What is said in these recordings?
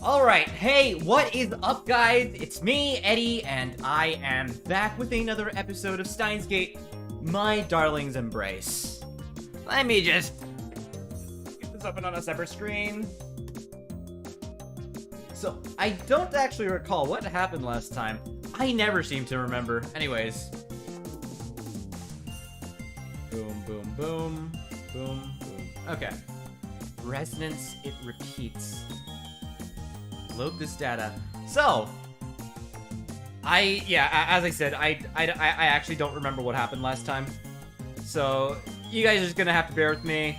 Alright, hey, what is up, guys? It's me, Eddie, and I am back with another episode of Steins My Darling's Embrace. Let me just get this open on a separate screen. So, I don't actually recall what happened last time. I never seem to remember. Anyways. Boom, boom, boom. Boom, boom. Okay. Resonance, it repeats. Load this data. So, as I said, I actually don't remember what happened last time. So, you guys are just gonna have to bear with me.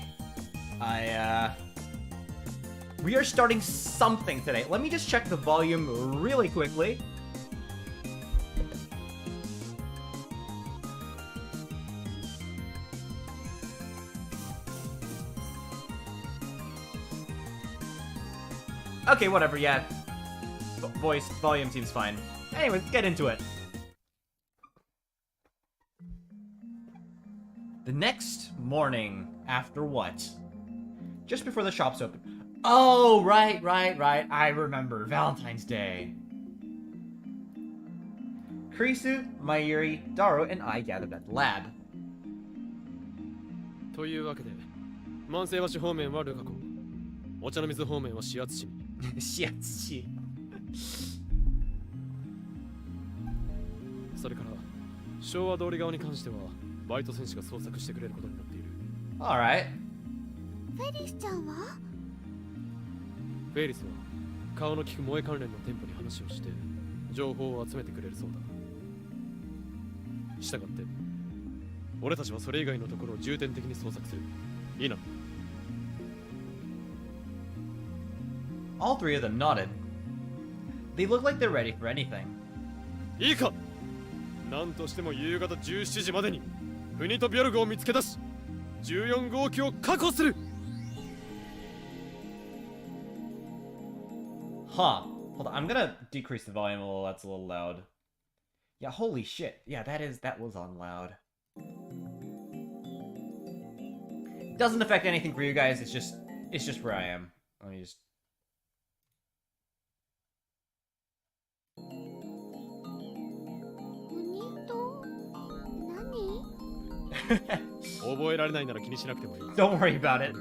We are starting something today. Let me just check the volume really quickly. Okay, whatever, yeah. Volume seems fine. Anyway, let's get into it. The next morning, after what? Just before the shops open. Oh, right. I remember. Valentine's Day. Kurisu, Mayuri, Daro, and I gathered at the lab. というわけで、万世橋方面はルカコ、お茶の水方面は指圧市に。指圧市。それから昭和通り側に関してはバイト選手が捜索してくれることになっている。Alright. フェリスちゃんは？フェリスは顔の利く萌え関連の店舗に話をして情報を集めてくれるそうだ。したがって俺たちはそれ以外のところを重点的に捜索する。いいな。All three of them nodded. They look like they're ready for anything. いいか。なんとしても夕方17時までにフニトビョルグを見つけ出し14号機を確保する。 Huh. Hold on, I'm gonna decrease the volume a little, that's a little loud. Yeah, holy shit. Yeah, that was on loud. Doesn't affect anything for you guys, it's just where I am. Let me just... 覚えられないなら気にしなくてもいい。 Don't worry about it.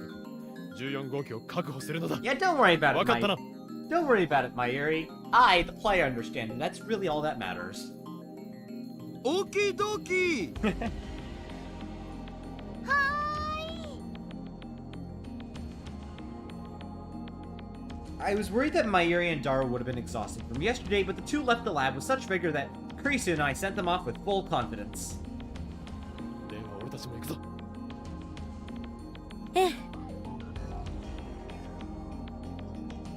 14号機を確保するのだ。 Yeah, don't worry about it, 分かったな。 Don't worry about it, Mayuri. I, the player, understand, and that's really all that matters. Okie dokie! I was worried that Mayuri and Daro would have been exhausted from yesterday, but the two left the lab with such vigor that Kurisu and I sent them off with full confidence. では俺たちも行くぞ。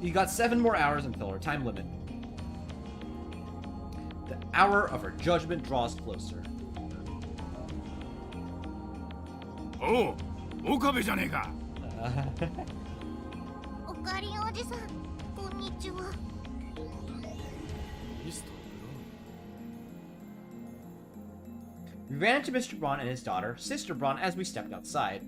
You got 7 more hours until our time limit. The hour of our judgment draws closer. Oh, Okabe じゃねえか。おかりおじさん、こんにちは。ミスター We ran into Mr. Braun and his daughter, Sister Braun, as we stepped outside.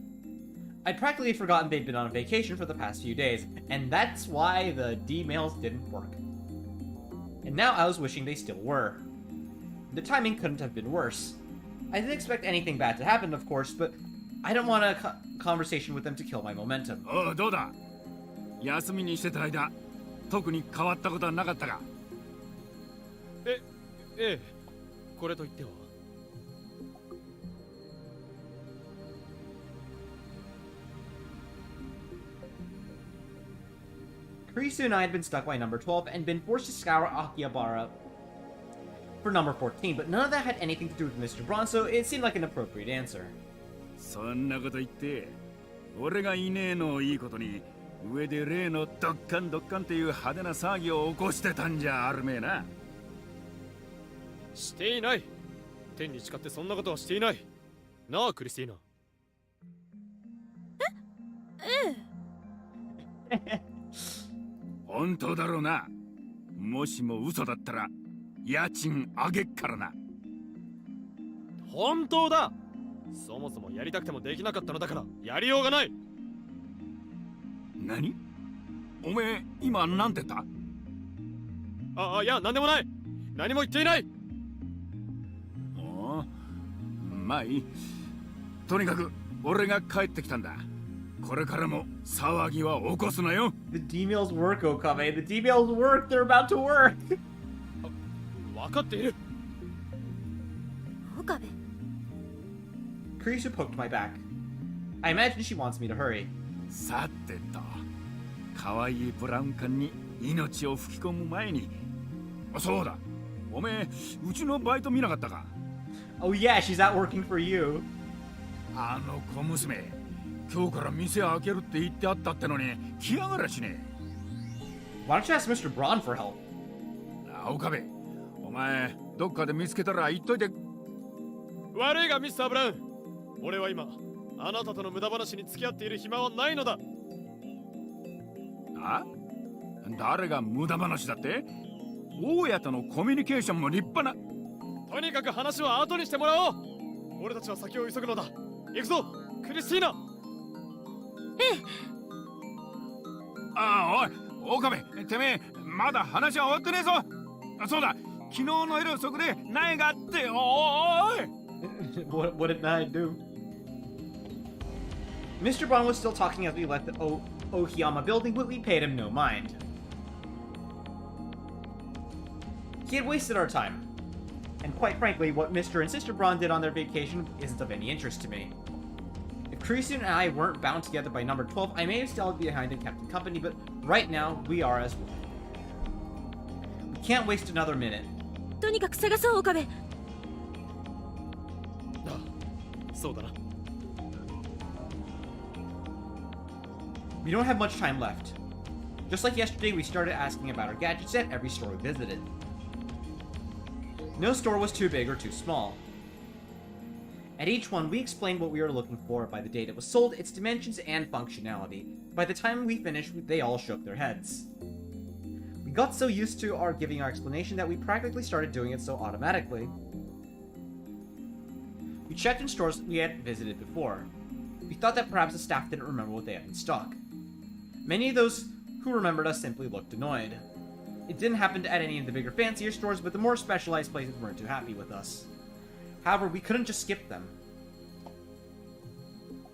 I'd practically forgotten they'd been on vacation for the past few days, and that's why the D-mails didn't work. And now I was wishing they still were. The timing couldn't have been worse. I didn't expect anything bad to happen, of course, but I don't want a conversation with them to kill my momentum. おう、どうだ。休みにしてた間、特に変わったことはなかったか。ええ、これといっては。 Kurisu and I had been stuck by number 12 and been forced to scour Akihabara for number 14, but none of that had anything to do with Mr. Braun, so it seemed like an appropriate answer. そんなこと言って、俺がいねえのをいいことに、上で例のドッカンドッカンっていう派手な騒ぎを起こしてたんじゃあるめえな。していない。天に誓ってそんなことはしていない。なあ、クリスティーナ。本当だろうな。もしも嘘だったら家賃上げっからな。本当だ。そもそもやりたくてもできなかったのだからやりようがない。何？おめえ今なんて言った？ああ、いや、なんでもない。何も言っていない。おう、まあいい。とにかく俺が帰ってきたんだ。これからも騒ぎは起こすなよ。 The D-mails work, Okabe. The D-mails work. They're about to work. 分かっている。岡部 Kurisu poked my back. I imagine she wants me to hurry. さてと、可愛いブラウン管に命を吹き込む前に。そうだ、おめえうちのバイト見なかったか？ Oh yeah, she's out working for you. あの小娘、今日から店開けるって言ってあったってのに来やがらしね。 Why don't you ask Mr. Braun for help? 岡部、お前どっかで見つけたら言っといて。悪いがミスター・ブラウン、俺は今あなたとの無駄話に付き合っている暇はないのだ。あ？誰が無駄話だって？大家とのコミュニケーションも立派な。とにかく話は後にしてもらおう。俺たちは先を急ぐのだ。行くぞクリスティーナ。ああ、おい岡部、てめえまだ話は終わってねえぞ。そうだ、昨日の夜そこで苗があって。おいwhat did I do? Mr. Braun was still talking as we left the Ohiyama building, but we paid him no mind. He had wasted our time. And quite frankly, what Mr. and Sister Braun did on their vacation isn't of any interest to me. If Kurisu and I weren't bound together by number 12, I may have stayed behind and kept him company, but right now, we are as one. We can't waste another minute. とにかく探そう岡部。ああ、そうだな。We don't have much time left. Just like yesterday, we started asking about our gadgets at every store we visited. No store was too big or too small. At each one, we explained what we were looking for by the date it was sold, its dimensions, and functionality. By the time we finished, they all shook their heads. We got so used to giving our explanation that we practically started doing it so automatically. We checked in stores we had visited before. We thought that perhaps the staff didn't remember what they had in stock. Many of those who remembered us simply looked annoyed. It didn't happen at any of the bigger, fancier stores, but the more specialized places weren't too happy with us. However, we couldn't just skip them.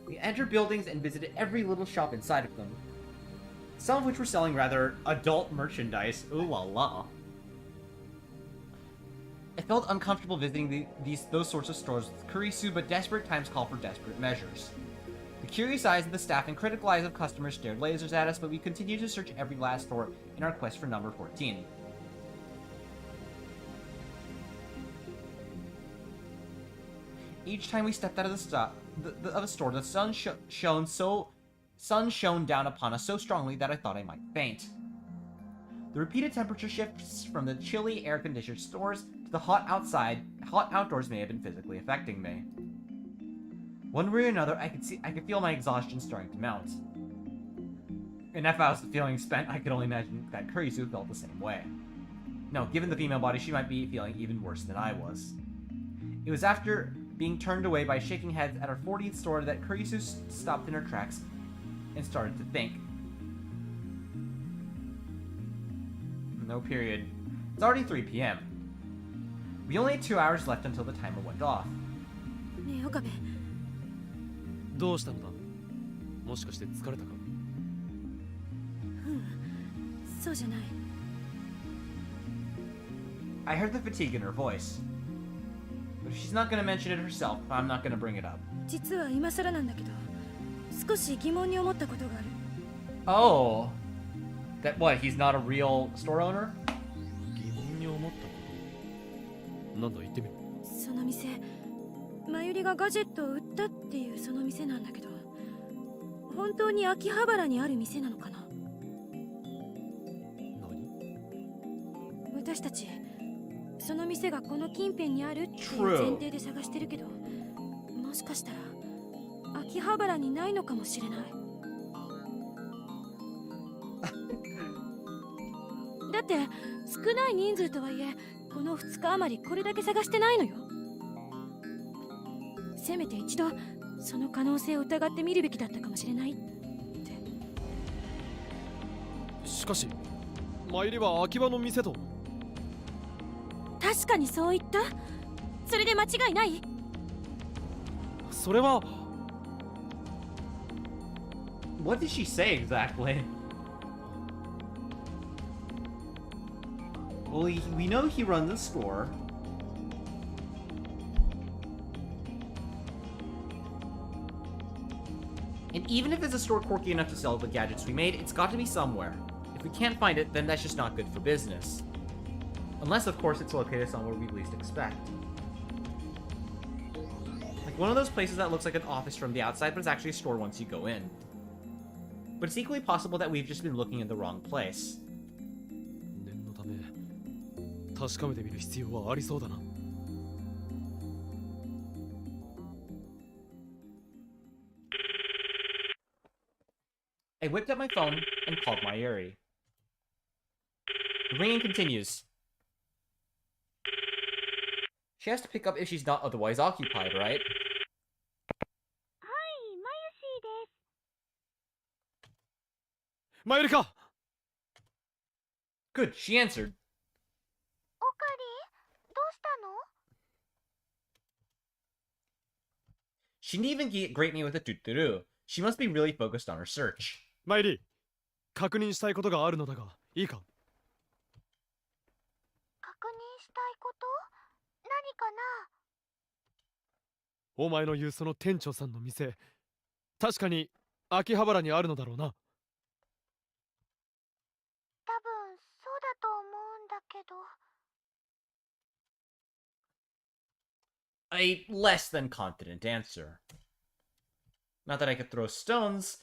We entered buildings and visited every little shop inside of them, some of which were selling rather adult merchandise. Ooh la la. I felt uncomfortable visiting those sorts of stores with Kurisu, but desperate times call for desperate measures. The curious eyes of the staff and critical eyes of customers stared lasers at us, but we continued to search every last store in our quest for number 14. Each time we stepped out of a store, the sun shone down upon us so strongly that I thought I might faint. The repeated temperature shifts from the chilly, air-conditioned stores to the hot outdoors may have been physically affecting me. One way or another, I could feel my exhaustion starting to mount. And if I was feeling spent, I could only imagine that Kurisu felt the same way. No, given the female body, she might be feeling even worse than I was. It was after being turned away by shaking heads at our 40th store that Kurisu stopped in her tracks and started to think. No period. It's already 3 p.m. We only had 2 hours left until the timer went off. ねえ岡部、どうしたのだ。もしかして疲れたか。そうじゃない。I heard the fatigue in her voice. But if she's not gonna mention it herself, I'm not gonna bring it up. 実は今更なんだけど、少し疑問に思ったことがある。Oh. That what, he's not a real store owner? 疑問に思ったこと。なんだ言ってみろ。その店、マユリがガジェットを売ったっていうその店なんだけど、本当に秋葉原にある店なのかな。何？私たちその店がこの近辺にあるっていう前提で探してるけど、もしかしたら秋葉原にないのかもしれない。だって少ない人数とはいえこの2日余りこれだけ探してないのよ。せめて一度その可能性を疑ってみるべきだったかもしれないって。しかし参りは秋葉の店と。確かにそう言った。それで間違いない？それは。 What did she say exactly? Well, we know he runs the store. And even if it's a store quirky enough to sell the gadgets we made, it's got to be somewhere. If we can't find it, then that's just not good for business. Unless, of course, it's located somewhere we least expect. Like one of those places that looks like an office from the outside, but it's actually a store once you go in. But it's equally possible that we've just been looking in the wrong place. 念のため確かめてみる必要はありそうだな。I whipped up my phone and called Mayuri. The ringing continues. She has to pick up if she's not otherwise occupied, right? Mayuri-ka! Good, she answered. She didn't even greet me with a tuturu. She must be really focused on her search. マイリー、確認したいことがあるのだが、いいか？確認したいこと？何かな？お前の言うその店長さんの店、確かに秋葉原にあるのだろうな。多分そうだと思うんだけど。A less than confident answer. Not that I could throw stones,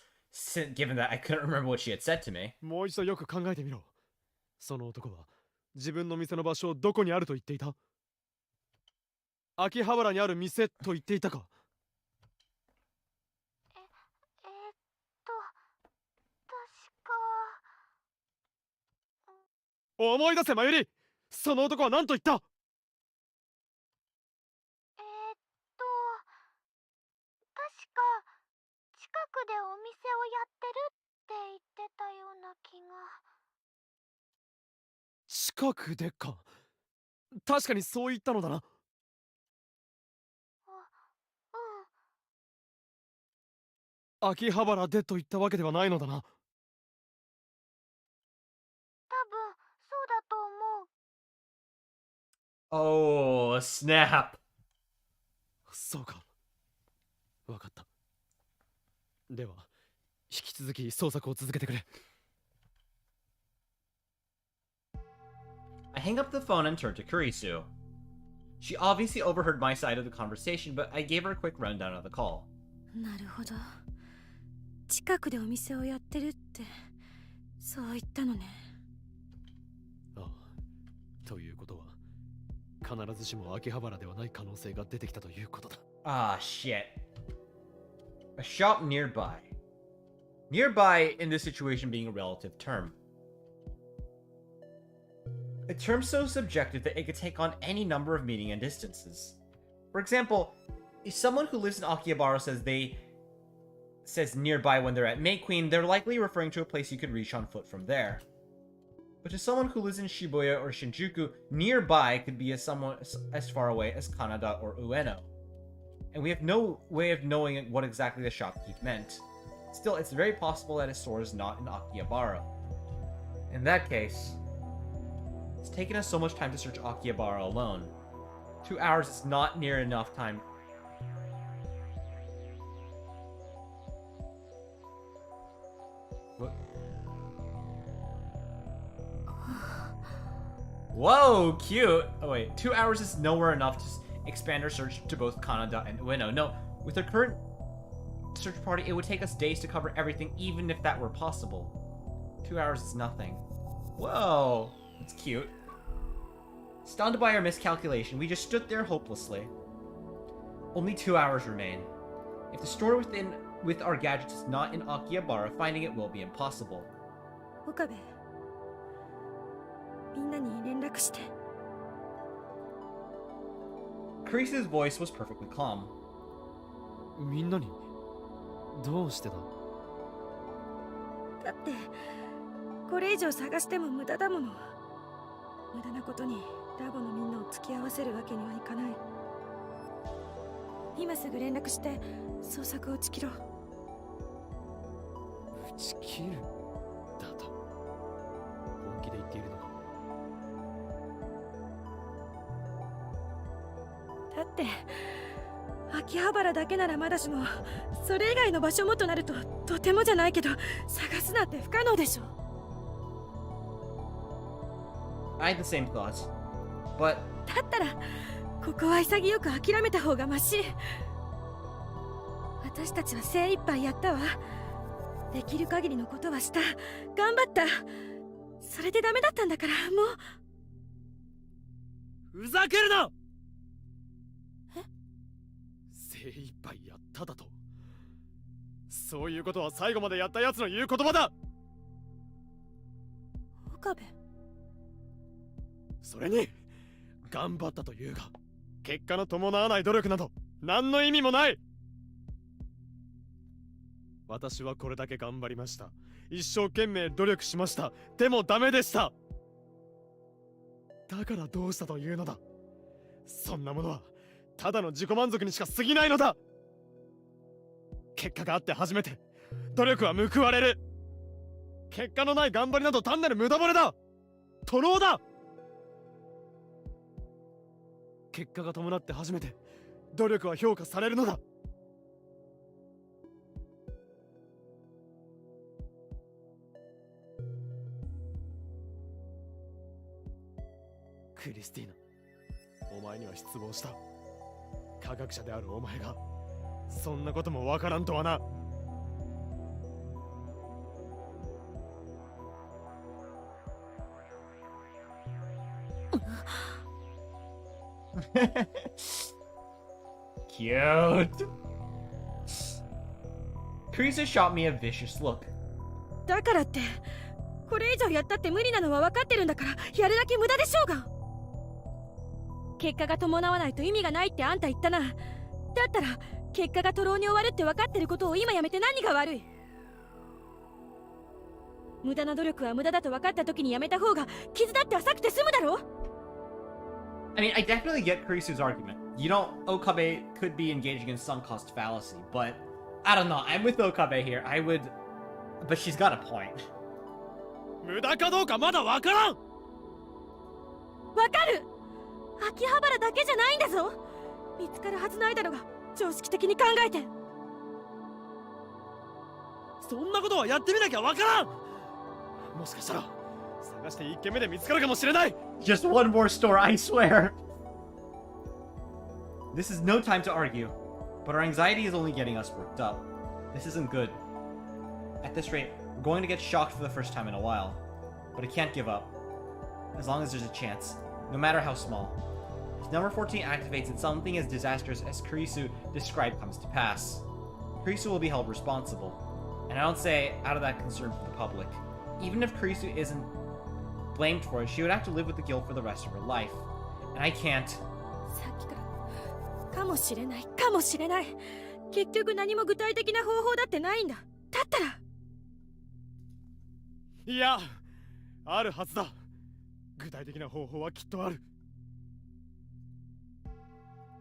given that I couldn't remember what she had said to me. もう一度よく考えてみろ。その男は自分の店の場所をどこにあると言っていた？秋葉原にある店と言っていたか？確か。思い出せ、マユリ！その男は何と言った？確か近くでお店をやってるって言ってたような気が。近くでか。確かにそう言ったのだな。秋葉原でと言ったわけではないのだな。多分そうだと思う。Oh, snap. そうか。わかった。では、引き続き捜索を続けてくれ。I hang up the phone and turn to Kurisu. She obviously overheard my side of the conversation, but I gave her a quick rundown of the call. なるほど。近くでお店をやってるってそう言ったのね。ああ、ということは必ずしも秋葉原ではない可能性が出てきたということだ。Ah, shit. A shop nearby. Nearby in this situation being a relative term. A term so subjective that it could take on any number of meaning and distances. For example, if someone who lives in Akihabara says nearby when they're at May Queen, they're likely referring to a place you could reach on foot from there. But to someone who lives in Shibuya or Shinjuku, nearby could be as far away as Kanada or Ueno. And we have no way of knowing what exactly the shopkeep meant. Still, it's very possible that his store is not in Akihabara. In that case, it's taken us so much time to search Akihabara alone. 2 hours is not near enough time. What? Whoa, cute! Oh wait, 2 hours is nowhere enough to expand our search to both Kanada and Ueno. No, with our current search party, it would take us days to cover everything, even if that were possible. 2 hours is nothing. Whoa, that's cute. Stunned by our miscalculation, we just stood there hopelessly. Only 2 hours remain. If the store with our gadgets is not in Akihabara, finding it will be impossible. 岡部、みんなに連絡して。Kreese's voice was perfectly calm. みんなにどうしてだ？だってこれ以上探しても無駄だもの。無駄なことにラボのみんなを付き合わせるわけにはいかない。今すぐ連絡して捜索を打ち切ろう。打ち切るだと本気で言っているのか。だって秋葉原だけならまだしも、それ以外の場所もとなるととてもじゃないけど探すなんて不可能でしょ。 I had the same thoughts, but だったらここは潔く諦めた方がマシ。私たちは精一杯やったわ。できる限りのことはした。頑張った。それでダメだったんだから、もふざけるな。え？精一杯やっただと。そういうことは最後までやったやつの言う言葉だ。う岡部。それに頑張ったというが結果の伴わない努力など何の意味もない。私はこれだけ頑張りました。一生懸命努力しました。でもダメでした。だからどうしたというのだ。そんなものはただの自己満足にしか過ぎないのだ。結果があって初めて努力は報われる。結果のない頑張りなど単なる無駄骨だ。徒労だ。結果が伴って初めて努力は評価されるのだ。クリスティーナ、お前には失望した。科学者であるお前がそんなこともわからんとはな。Cute. Teresa shot me a vicious look. だからってこれ以上やったって無理なのは分かってるんだから、やるだけ無駄でしょうが。結果が伴わないと意味がないってあんた言ったな。だったら結果が徒労に終わるって分かってることを今やめて何が悪い。無駄な努力は無駄だと分かった時にやめた方が傷だって浅くて済むだろ。 I mean, I definitely get Kurisu's argument. You know, Okabe could be engaging in sunk cost fallacy, but I don't know. I'm with Okabe here. I would, but she's got a point. 無駄かどうかまだわからん。分かる。秋葉原だけじゃないんだぞ。見つかるはずないだろうが、常識的に考えて。そんなことはやってみなきゃわからん。もしかしたら探して1軒目で見つかるかもしれない。 Just one more store, I swear. This is no time to argue, but our anxiety is only getting us worked up. This isn't good. At this rate, we're going to get shocked for the first time in a while, but I can't give up. As long as there's a chance, no matter how small. If number 14 activates and something as disastrous as Kurisu described comes to pass, Kurisu will be held responsible. And I don't say out of that concern for the public. Even if Kurisu isn't blamed for it, she would have to live with the guilt for the rest of her life. And I can't. さっきからかもしれないかもしれない。結局何も具体的な方法だってないんだ。だったらいや、あるはずだ。具体的な方法はきっとある。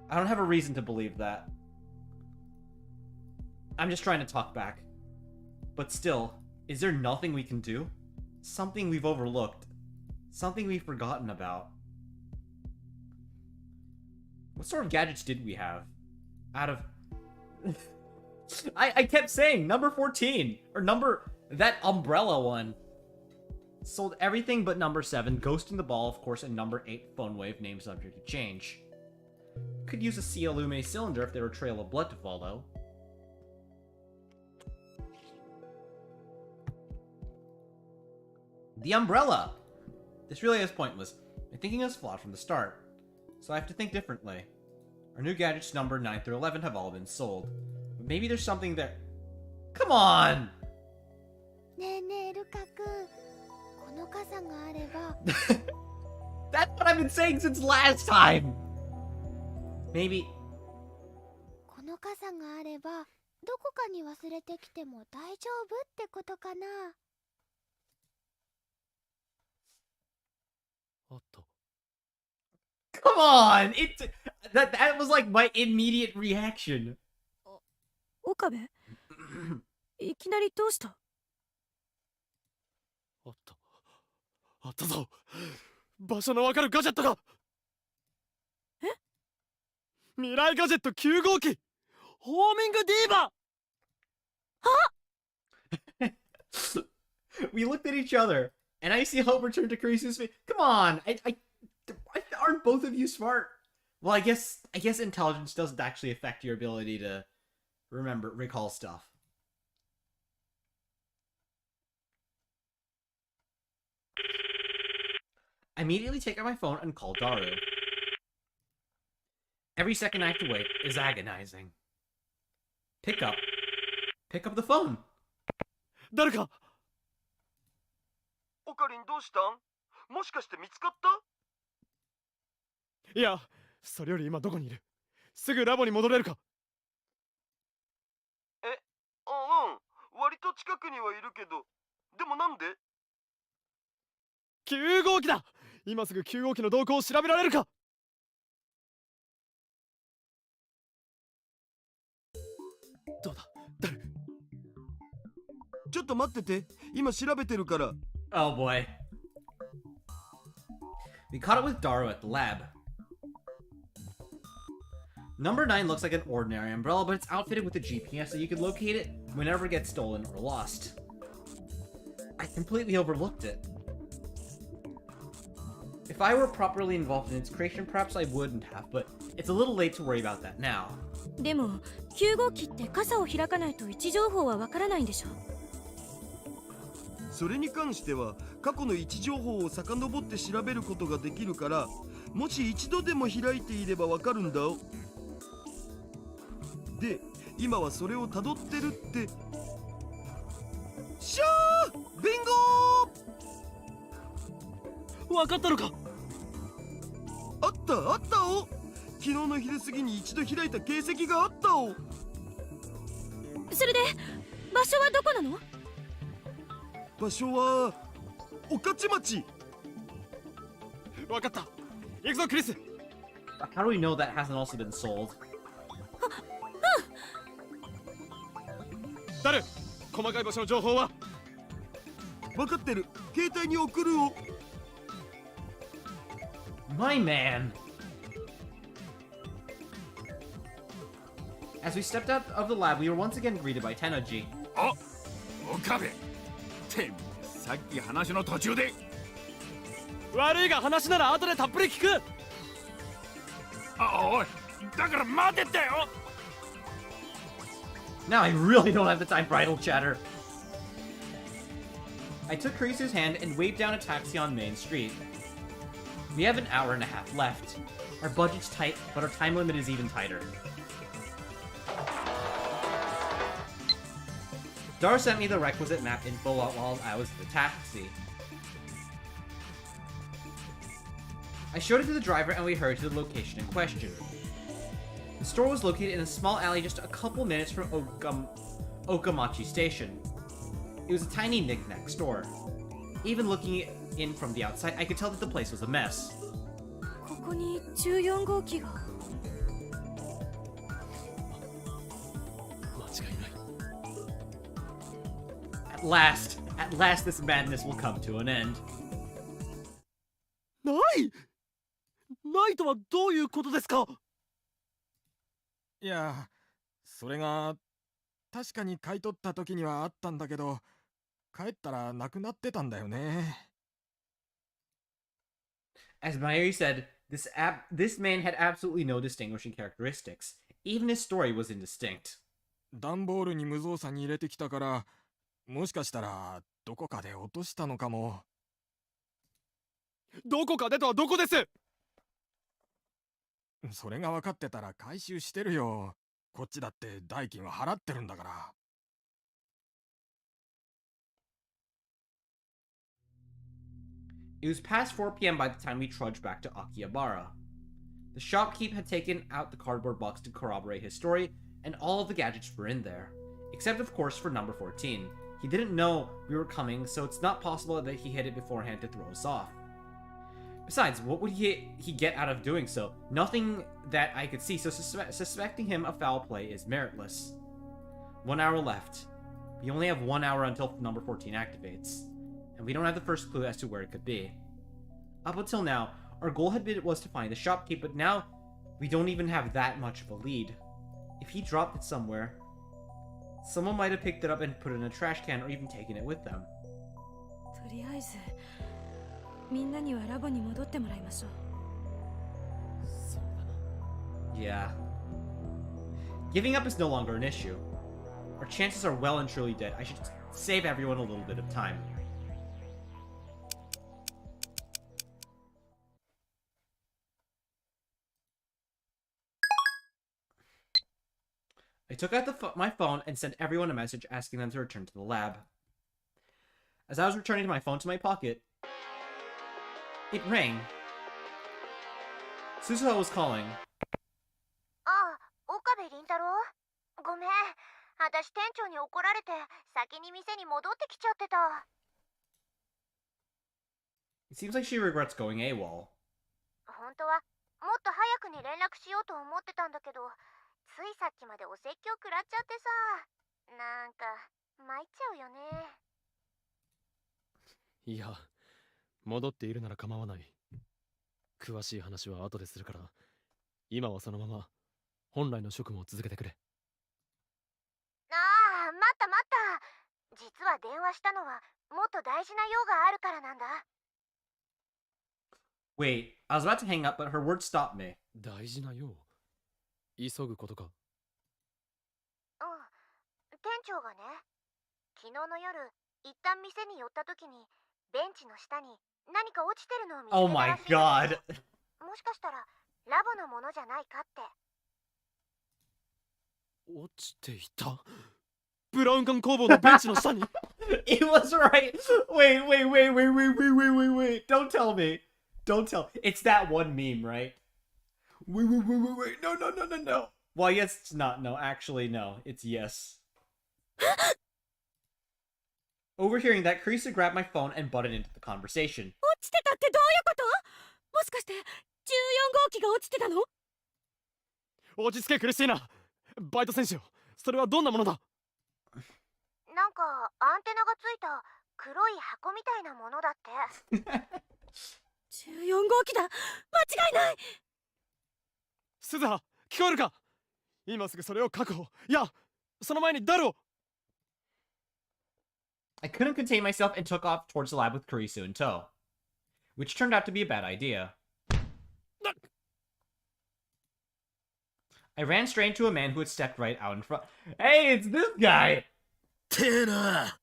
I don't have a reason to believe that. I'm just trying to talk back. But still, is there nothing we can do? Something we've overlooked? Something we've forgotten about? What sort of gadgets did we have? Out of... I kept saying number 14! Or that umbrella one. Sold everything but number 7, Ghosting the Ball, of course, and number 8, Phone Wave, name subject to change. Could use a Sea Illume cylinder if there were a trail of blood to follow. The umbrella! This really is pointless. My thinking is flawed from the start, so I have to think differently. Our new gadgets numbered 9 through 11 have all been sold, but maybe there's something that... Come on! ねえねえルカ君、この傘があれば That's what I've been saying since last time! Maybe... この傘があればどこかに忘れてきても大丈夫ってことかな。あった。 Come on! That was like my immediate reaction. 岡部、いきなりどうした？あった。あったぞ。場所のわかるガジェットが。え？未来ガジェット9号機ホーミングディーバー。 We looked at each other, and I see hope return to Kurisu's face. Come on! Aren't both of you smart? Well, I guess intelligence doesn't actually affect your ability to recall stuff. I immediately take out my phone and call Daru. Every second I have to wait is agonizing. Pick up the phone. 誰か。オカリンどうしたん？もしかして見つかった？いや、それより今どこにいる？すぐラボに戻れるか？うん、割と近くにはいるけど、でもなんで？9号機だ。今すぐ9号機の動向を調べられるか？どうだ、誰？ちょっと待ってて、今調べてるから。Oh boy. We caught up with Daru at the lab. Number 9 looks like an ordinary umbrella, but it's outfitted with a GPS so you can locate it whenever it gets stolen or lost. I completely overlooked it. If I were properly involved in its creation, perhaps I wouldn't have, but it's a little late to worry about that now. でも9号機って傘を開かないと位置情報はわからないんでしょ？それに関しては過去の位置情報を遡って調べることができるから、もし一度でも開いていればわかるんだ。で、今はそれを辿ってるって。しゃー！ビンゴー！わかったのか？あったお。昨日の昼過ぎに一度開いた形跡があったお。それで場所はどこなの？場所は御徒町。わかった。行くぞクリス。How do we know that hasn't also been sold? 誰？細かい場所の情報は？分かってる。携帯に送るを。My man! As we stepped out of the lab, we were once again greeted by Tennoji. あ、岡部。てめえ、さっき話の途中で。悪いが話なら後でたっぷり聞く。あ、おい、だから待てってよ。Now I really don't have the time for idle chatter. I took Kurisu's hand and waved down a taxi on Main Street. We have an hour and a half left. Our budget's tight, but our time limit is even tighter. Dar sent me the requisite map info while I was in the taxi. I showed it to the driver and we hurried to the location in question. The store was located in a small alley just a couple minutes from Okamachi Station. It was a tiny knick-knack store. Even looking in from the outside, I could tell that the place was a mess. ここに14号機が。間違いない。At last this madness will come to an end. ないとはどういうことですか？いや、それが確かに買い取った時にはあったんだけど、帰ったらなくなってたんだよね。As Mayuri said, this man had absolutely no distinguishing characteristics. Even his story was indistinct. 段ボールに無造作に入れてきたから、もしかしたらどこかで落としたのかも。どこかでとはどこです？それが分かってたら回収してるよ。こっちだって代金は払ってるんだから。It was past 4 p.m. by the time we trudged back to Akihabara. The shopkeep had taken out the cardboard box to corroborate his story, and all of the gadgets were in there. Except, of course, for number 14. He didn't know we were coming, so it's not possible that he hid it beforehand to throw us off. Besides, what would he get out of doing so? Nothing that I could see, so suspecting him of foul play is meritless. 1 hour left. We only have 1 hour until number 14 activates, and we don't have the first clue as to where it could be. Up until now, our goal was to find the shopkeep, but now we don't even have that much of a lead. If he dropped it somewhere, someone might have picked it up and put it in a trash can or even taken it with them. とりあえずみんなにはラボに戻ってもらいましょう。 Yeah. Giving up is no longer an issue. Our chances are well and truly dead. I should save everyone a little bit of time. I took out my phone and sent everyone a message asking them to return to the lab. As I was returning my phone to my pocket, it rang. Suzuha was calling. あ、岡部倫太郎。ごめん、私店長に怒られて先に店に戻ってきちゃってた。It seems like she regrets going AWOL. 本当はもっと早くに連絡しようと思ってたんだけど、ついさっきまでお説教食らっちゃってさ、なんか参っちゃうよね。いや、戻っているなら構わない。詳しい話は後でするから、今はそのまま本来の職務を続けてくれ。ああ、待った待った。実は電話したのはもっと大事な用があるからなんだ。Wait, I was about to hang up, but her words stopped me. 大事な用？急ぐことか？うん、店長がね、昨日の夜一旦店に寄った時にベンチの下に何か落ちてるのを見つけた Oh ら my しい。god. もしかしたらラボのものじゃないかって。落ちていた？ブラウン管工房のベンチの下に。It was right. Wait. Don't tell me. Don't tell. It's that one meme, right? Wait. No. Well, yes, it's not. No, actually, no. It's yes. Overhearing that, Carissa grabbed my phone and butted into the conversation. 落ちてたってどういうこと？もしかして14号機が落ちてたの？落ち着けクリスティーナ。バイト選手よ。それはどんなものだ？なんかアンテナがついた黒い箱みたいなものだって。14号機だ。間違いない。スズハ、聞こえるか？今すぐそれを確保。いや、その前にダルを。I couldn't contain myself and took off towards the lab with Kurisu in tow, which turned out to be a bad idea. I ran straight into a man who had stepped right out in front. Hey, it's this guy! てえな。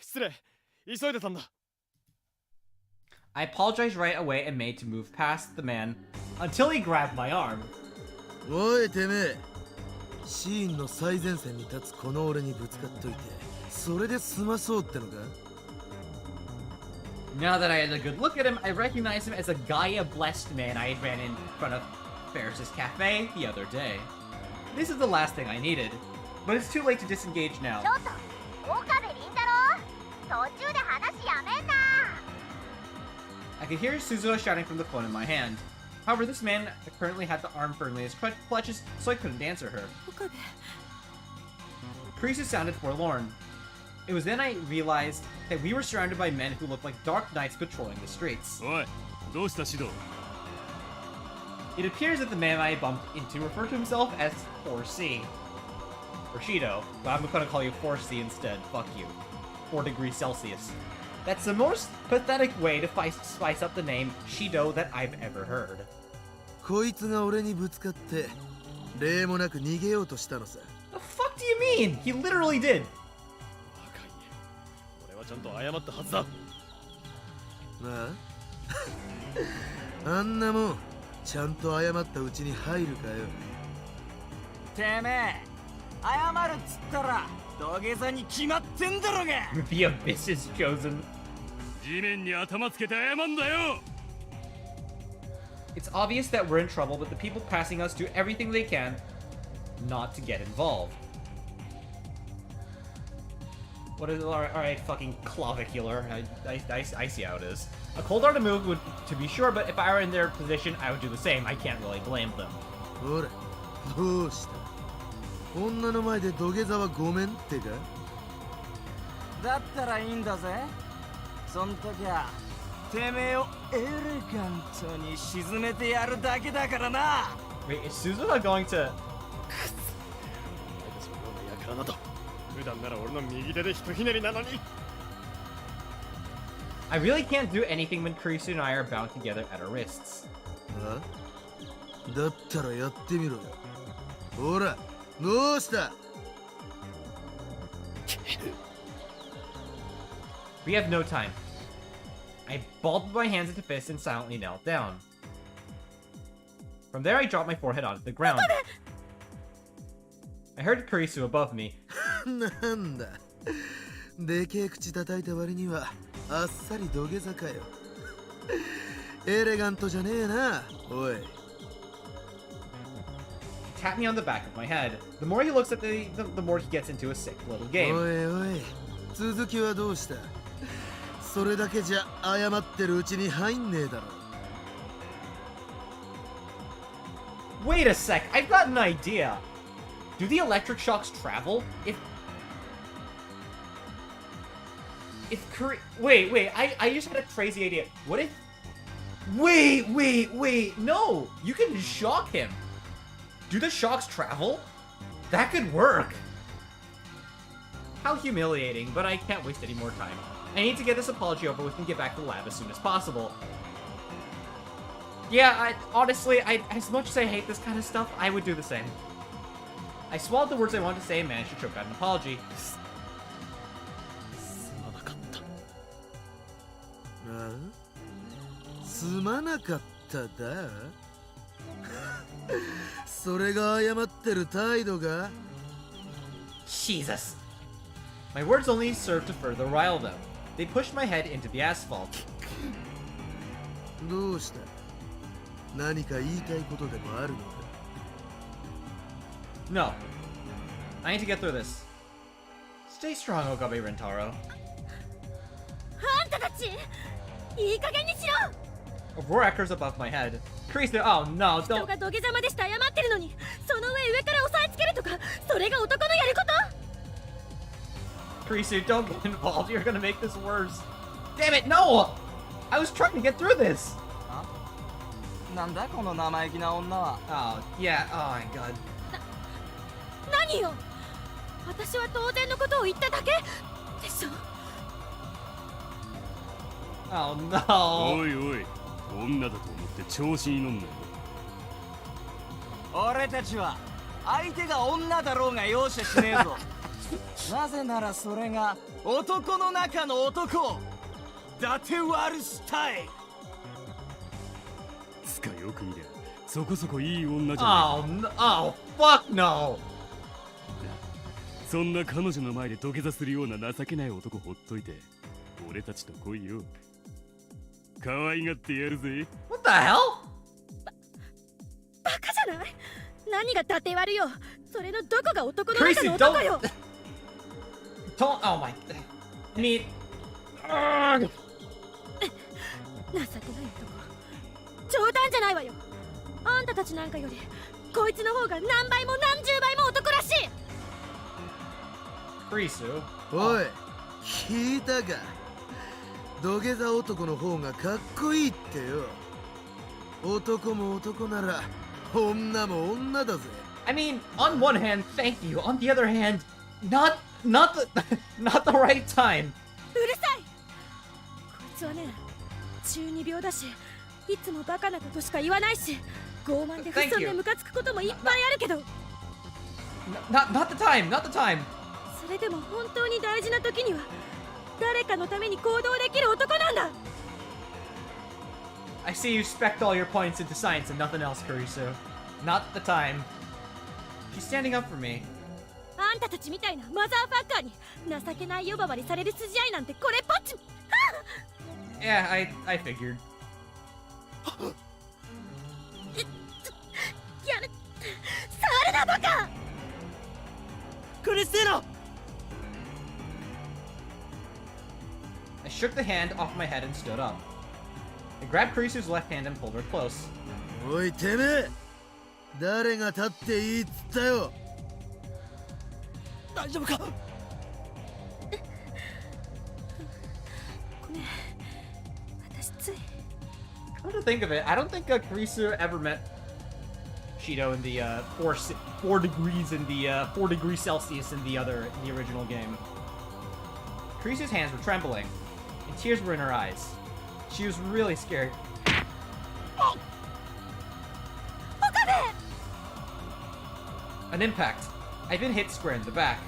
失礼、急いでたんだ。I apologized right away and made to move past the man until he grabbed my arm. おいてめえ、シーンの最前線に立つこの俺にぶつかっといて、それで済まそうってのか？ Now that I had a good look at him, I recognized him as a Gaia-blessed man I had ran in front of Ferris's cafe the other day. This is the last thing I needed, but it's too late to disengage now. ちょっと、岡部倫太郎、途中で話やめんな。I could hear Suzuha shouting from the phone in my hand. However, this man currently had the arm firmly in his clutches, so I couldn't answer her. 岡部。Kurisu sounded forlorn. It was then I realized that we were surrounded by men who looked like dark knights patrolling the streets. おい、どうしたシド？ It appears that the man I bumped into referred to himself as 4C. Or Shido, but I'm gonna call you 4C instead. Fuck you. 4 degrees Celsius. That's the most pathetic way to spice up the name Shido that I've ever heard. こいつが俺にぶつかって礼もなく逃げようとしたのさ。 The fuck do you mean? He literally did. 俺はちゃんと謝ったはずだ。まああんなもんちゃんと謝ったうちに入るかよ。てめえ、謝るっつったら土下座に決まってんだろが。 The abyss is chosen. 地面に頭つけて謝んだよ。 It's obvious that we're in trouble, but the people passing us do everything they can not to get involved. What is it? Alright, fucking clavicular. I see how it is. A cold-hearted move would, to be sure, but if I were in their position, I would do the same. I can't really blame them. ほらどうした女の前で土下座はごめんってかだったらいいんだぜ。そん時はてめえをエレガントに沈めてやるだけだからな。 Wait, is Suzuha going to... お前たちのような輩など普段なら俺の右手でひとひねりなのに I really can't do anything when Kurisu and I are bound together at our wrists. あだったらやってみろよほらどうした We have no time. I balled my hands into fists and silently knelt down. From there, I dropped my forehead onto the ground. I heard Kurisu above me. なんだでけえ口叩いた割にはあっさり土下座かよエレガントじゃねえなおい He tapped me on the back of my head. The more he looks at me, the more he gets into a sick little お game. いおい続きはどうしたそれだけじゃ謝ってるうちに入んねえだろ Wait a sec, I've got an idea. Do the electric shocks travel? Wait, I just had a crazy idea. What if... Wait, no! You can shock him. Do the shocks travel? That could work. How humiliating, but I can't waste any more time. I need to get this apology over with and get back to the lab as soon as possible. Yeah, honestly, as much as I hate this kind of stuff, I would do the same. I swallowed the words I wanted to say and managed to choke out an apology. すまなかったああすまなかっただそれが謝ってる態度が Jesus. My words only served to further rile them. They pushed my head into the asphalt. どうした何か言いたいことでもあるのか No. I need to get through this. Stay strong, Okabe Rentaro. あんたたちいい加減にしろ A roar echoes above my head. Crease there. Oh no, 人 don't. が土下座までして謝ってるのにその上から押さえつけるとかそれが男のやること Crease, don't get involved. You're gonna make this worse. Damn it, no! I was trying to get through this. なんだこの生意気な女は。 Oh, yeah. Oh my god. 何よ私は当然のことを言っただけでしょ Oh no. おいおい女だと思って調子に乗んなよ俺たちは相手が女だろうが容赦しねえぞなぜならそれが男の中の男伊達ワルシュタイつかよく見りゃそこそこいい女じゃ Oh no. Oh, fuck no. そんな彼女の前で土下座するような情けない男ほっといて俺たちと来いよ可愛がってやるぜ What the hell? バカじゃない何が伊達悪よそれのどこが男の Crazy, 中の男よ Don't. Oh my. Me. Ugh. 情けない男冗談じゃないわよあんたたちなんかよりこいつの方が何倍も何十倍も男らしい Kurisu. おい聞いたか土下座男の方がかっこいいってよ男も男なら女も女だぜ I mean, on one hand, thank you. On the other hand, not the right time. うるさいこいつはね中二病だしいつもバカなことしか言わないし傲慢で不 Thank 遜 you. でムカつくこともいっぱいあるけど Not the time. Not the time. それでも本当に大事な時には誰かのために行動できる男なんだ I see you spec'd all your points into science and nothing else, Kurisu. Not the time. She's standing up for me. あんたたちみたいなマザーファッカーに情けない呼ばわりされる筋合いなんてこれっぽっち Yeah, I figured. やる触るなバカクリスティーナ I shook the hand off my head and stood up. I grabbed Kurisu's left hand and pulled her close. おいてめえ、誰が立っていいっつったよ。大丈夫か？ごめん、私つい。Come to think of it, I don't think Kurisu ever met Shido in the 4 degrees in the 4 degrees Celsius in the original game. Kurisu's hands were trembling, and tears were in her eyes. She was really scared. An impact. I've been hit square in the back.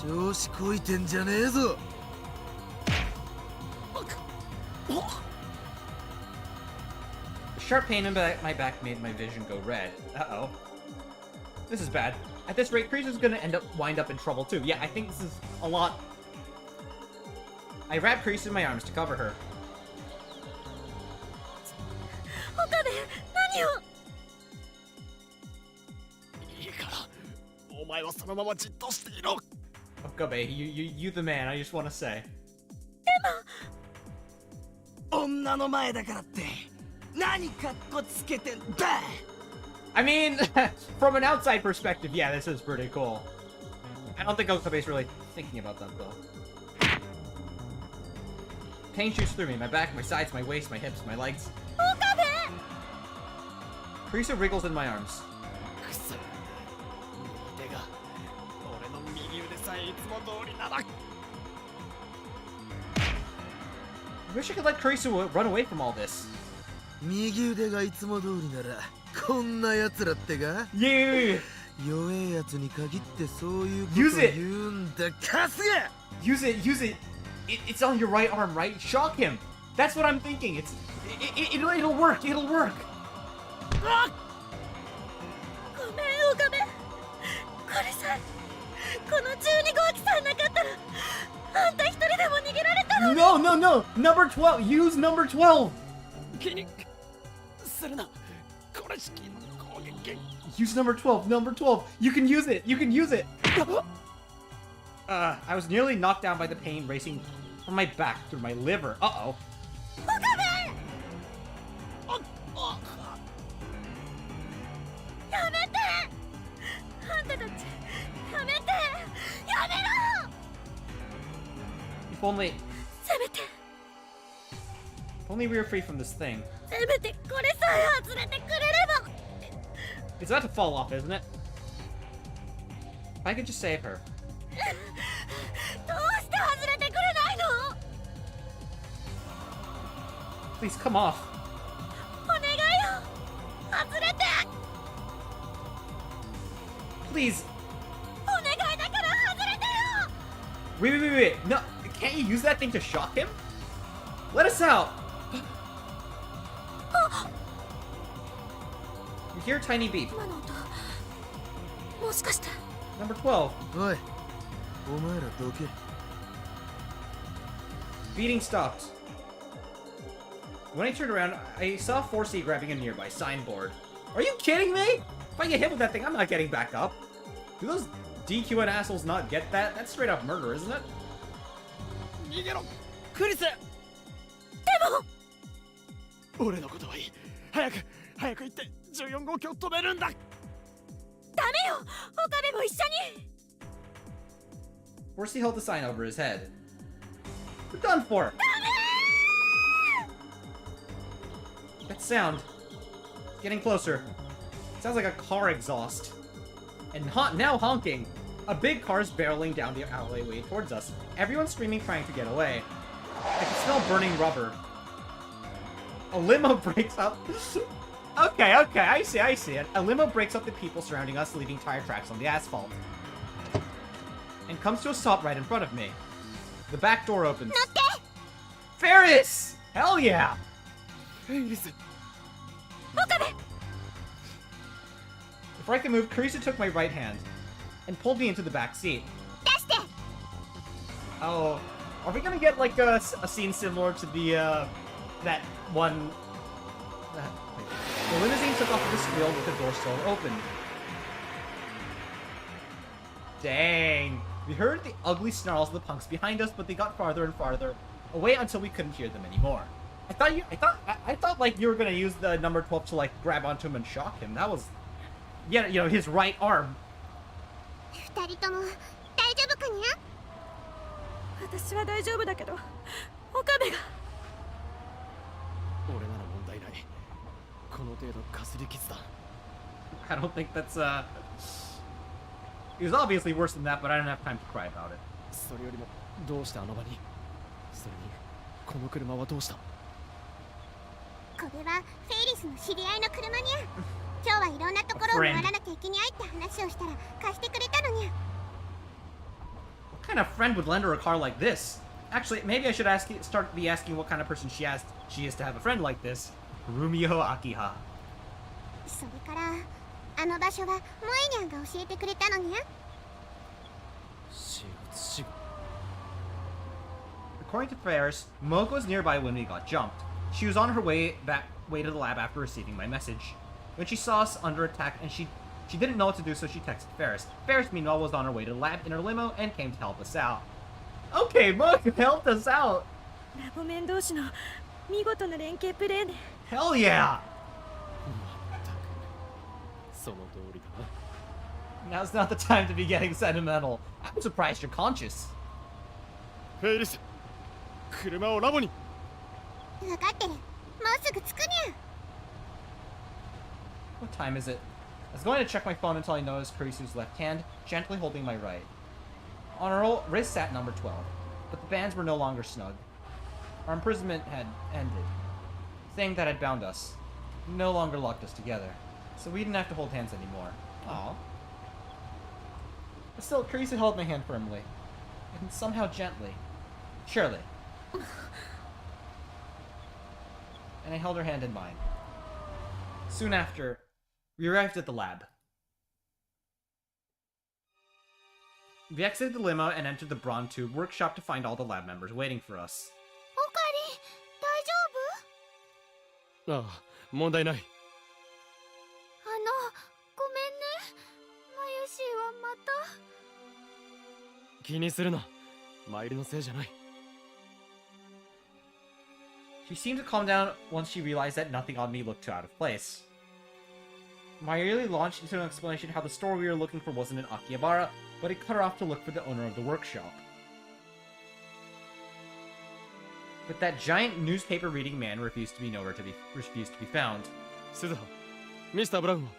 調子こいてんじゃねえぞ。A sharp pain in my back made my vision go red. Uh-oh. This is bad. At this rate, Kurisu's gonna wind up in trouble too. Yeah, I think this is a lot. I wrapped Kurisu in my arms to cover her. 岡部、何を？いいから、お前はそのままじっとしていろ。 Okabe, you the man, I just want to say. 女の前だからって何かっこつけてんだ。 I mean, from an outside perspective, yeah, this is pretty cool. I don't think Okabe's really thinking about that, though. Pain shoots through me, my back, my sides, my waist, my hips, my legs. Okabe! Kurisu wriggles in my arms. くそ、右手が俺の右腕さえいつも通りなら。 I wish I could let Kurisu run away from all this. 右腕がいつも通りならこんな奴らってか。 Yeah! 弱えやつに限ってそういうこと Use it! 言うんだ。カスが Use it! It's on your right arm, right? Shock him! That's what I'm thinking. It'll work! It'll work! ごめん、岡部。これさ、この12号機さえなかったら、あんた一人でも逃げられたのに。 No! Number 12! Use number 12! 気にするな。これ式の攻撃。 Use number 12! You can use it! I was nearly knocked down by the pain racing from my back through my liver. Uh-oh. やめて！あんたたち、やめて！やめろ！ If only... せめて、 If only we were free from this thing. せめてこれさえ外れてくれれば。 It's about to fall off, isn't it? If I could just save her. どうして外れてくれないの？ Please, come off. お願いよ！外れて！ Please! お願いだから外れてよ！ Wait. No, can't you use that thing to shock him? Let us out! You hear a tiny beep. 今の音、もしかして。 Number 12. おい、お前らどけ。 Beating stopped. When I turned around, I saw 4C grabbing a nearby signboard. Are you kidding me? If I get hit with that thing, I'm not getting back up. Do those DQN assholes not get that? That's straight up murder, isn't it? 逃げろ、クリス。でも俺のことはいい。早く行って14号機を止めるんだ。ダメよ、岡部も一緒に。 4C held the sign over his head. We're done for! That sound. It's getting closer. Sounds like a car exhaust. And now honking. A big car is barreling down the alleyway towards us. Everyone's screaming, trying to get away. I can smell burning rubber. A limo breaks up. Okay, I see it. A limo breaks up the people surrounding us, leaving tire tracks on the asphalt. And comes to a stop right in front of me. The back door opens. Ferris! Hell yeah! フェイリス。 Before I could move, Carissa took my right hand and pulled me into the back seat. Oh, are we gonna get like a scene similar to the that one? The limousine took off this wheel with the door still open. Dang. We heard the ugly snarls of the punks behind us, but they got farther and farther away until we couldn't hear them anymore. I thought like you were gonna use the number 12 to like grab onto him and shock him. That was, yeah, you know, his right arm. 二人とも大丈夫かにゃ？私は大丈夫だけど岡部が。俺なら問題ない。この程度かすり傷だ。 I don't think that's It was obviously worse than that, but I didn't have time to cry about it. それよりもどうしてあの場に？それにこの車はどうした？これはフェイリスの知り合いの車にゃ。今日はいろんなところを回らなきゃいけにゃいって話をしたら貸してくれたのにゃ。What kind of friend would lend her a car like this? Actually, maybe I should start asking what kind of person she is to have a friend like this. Rumio Akiha. それからあの場所はモエニャンが教えてくれたのにゃ。According to Ferris, Moke was nearby when we got jumped. She was on her way to the lab after receiving my message. When she saw us under attack and she didn't know what to do, so she texted Ferris. Ferris, meanwhile, was on her way to the lab in her limo and came to help us out. Okay, Moke helped us out! ラボメン同士の見事な連携プレーで。 Hell yeah! その通りだな。 Now's not the time to be getting sentimental. I'm surprised you're conscious. フェイリス、車をラボに。分かってる。もうすぐ着くにゃ。 What time is it? I was going to check my phone until I noticed Kurisu's left hand gently holding my right. On her wrist sat number 12, but the bands were no longer snug. Our imprisonment had ended. The thing that had bound us no longer locked us together, so we didn't have to hold hands anymore. Aww. But still, Kurisu held my hand firmly, and somehow gently. Surely. And I held her hand in mine. Soon after, we arrived at the lab. We exited the limo and entered the Braun Tube workshop to find all the lab members waiting for us. おかえり、大丈夫？ああ、問題ない。ごめんね。マユシーはまた。気にするな。マイルのせいじゃない。 She seemed to calm down once she realized that nothing on me looked too out of place. Mayuri launched into an explanation how the store we were looking for wasn't in Akihabara, but it cut her off to look for the owner of the workshop. But that giant newspaper-reading man refused to be found. 鈴葉、ミスター・ブラウンは？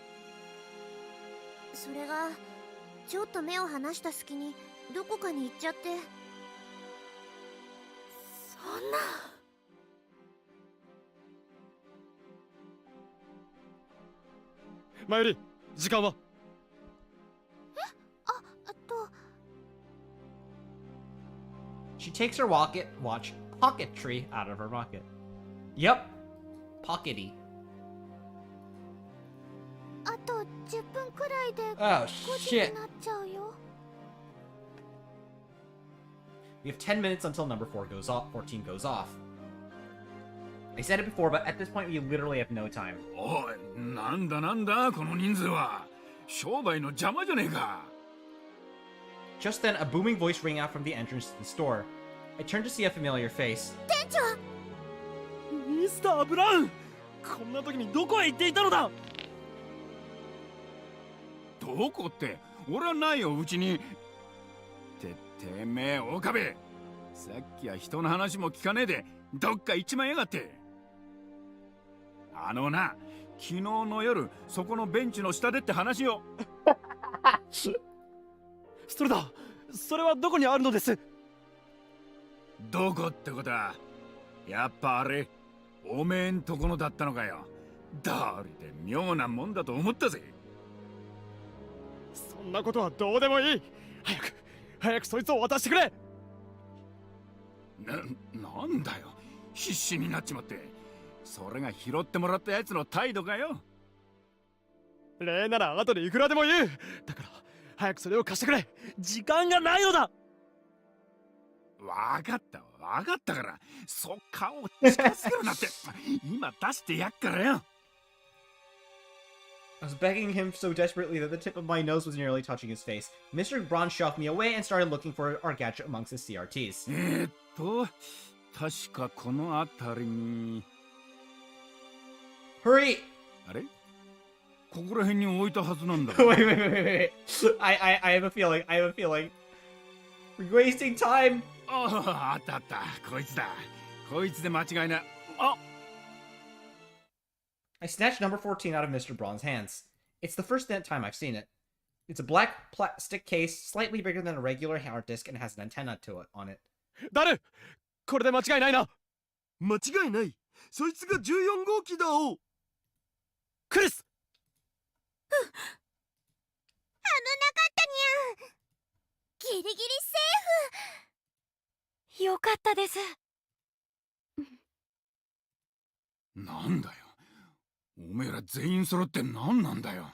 それがちょっと目を離した隙にどこかに行っちゃって。そんな。マユリ、時間は？She takes her watch pocketry out of her pocket. Yep, pockety. あと10分くらいで Oh 5時 shit. になっちゃうよ。We have 10 minutes until number 14 goes off. I said it before, but at this point we literally have no time. おい、なんだこの人数は。商売の邪魔じゃねえか。 Just then, a booming voice rang out from the entrance to the store. I turned to see a familiar face. 店長。ミスター・ブラウン、こんな時にどこへ行っていたのだ？どこって、俺はないよ、うちに。てめえ、岡部。さっきは人の話も聞かねえで、どっか行っちまいやがって。あのな、昨日の夜、そこのベンチの下でって話よ。それだ、それはどこにあるのです？どこってことは、やっぱあれ、おめえんとこのだったのかよ。どうりで妙なもんだと思ったぜ。そんなことはどうでもいい。早くそいつを渡してくれ。なんだよ、必死になっちまって。それが拾ってもらったやつの態度かよ。礼なら後でいくらでも言う。だから早くそれを貸してくれ。時間がないのだ。わかったから、顔を近づけるなって。今出してやっからよ。I was begging him so desperately that the tip of my nose was nearly touching his face. Mr. Braun shoved me away and started looking for our gadget amongst his CRTs. 確かこの辺りに Hurry! あれここら辺に置いたはずなんだ wait. I have a feeling. We're wasting time. あったあったこいつだこいつで間違いないあ I snatched number 14 out of Mr. Braun's hands. It's the first time I've seen it. It's a black plastic case, slightly bigger than a regular hard disk, and has an antenna on it. ダルこれで間違いないな。間違いない。そいつが14号機だお。クリス。危なかったにゃん。ギリギリセーフ。よかったです。なんだよおめえら全員揃って何なんだよ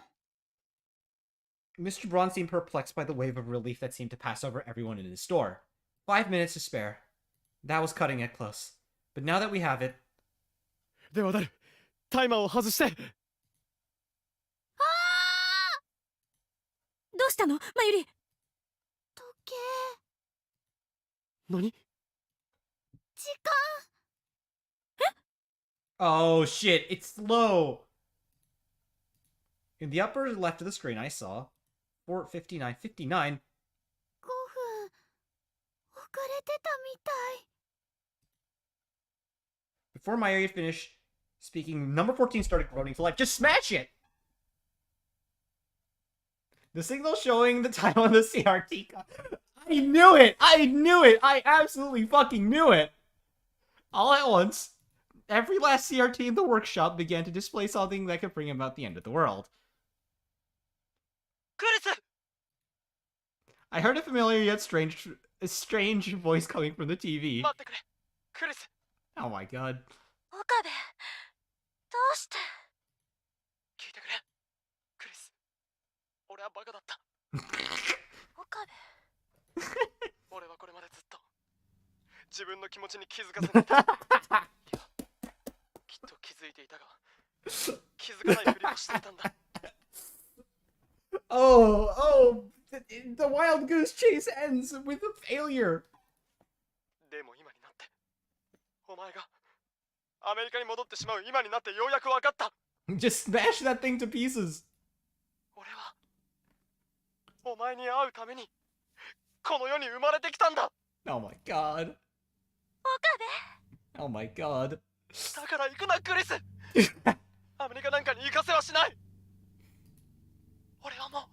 Mr. Braun seemed perplexed by the wave of relief that seemed to pass over everyone in his store. 5 minutes to spare. That was cutting it close. But now that we have it... ではダル、タイマーを外して。どうしたのマユリ。時計。何？時間。Oh shit, it's slow! In the upper left of the screen I saw 4:59:59. 5分。遅れてたみたい。 Before Mayuri finished speaking, number 14 started groaning for life. Just smash it! The signal showing the time on the CRT. I knew it! I absolutely fucking knew it! All at once, every last CRT in the workshop began to display something that could bring about the end of the world. クリス。 I heard a familiar yet strange voice coming from the TV. 待ってくれ。クリス。 Oh my god. 岡部。どうして。聞いてくれ。クリス。俺はバカだった。岡部。俺はこれまでずっと自分の気持ちに気づかせない。いや、きっと気づいていたが、気づかないふりをしていたんだ。Oh, the wild goose chase ends with a failure. でも今になって、お前がアメリカに戻ってしまう今になってようやく分かった。Just smash that thing to pieces. 俺はお前に会うためにこの世に生まれてきたんだ。 Oh my god. 岡部。 Oh my god. だから行くなクリス。アメリカなんかに行かせはしない。俺はも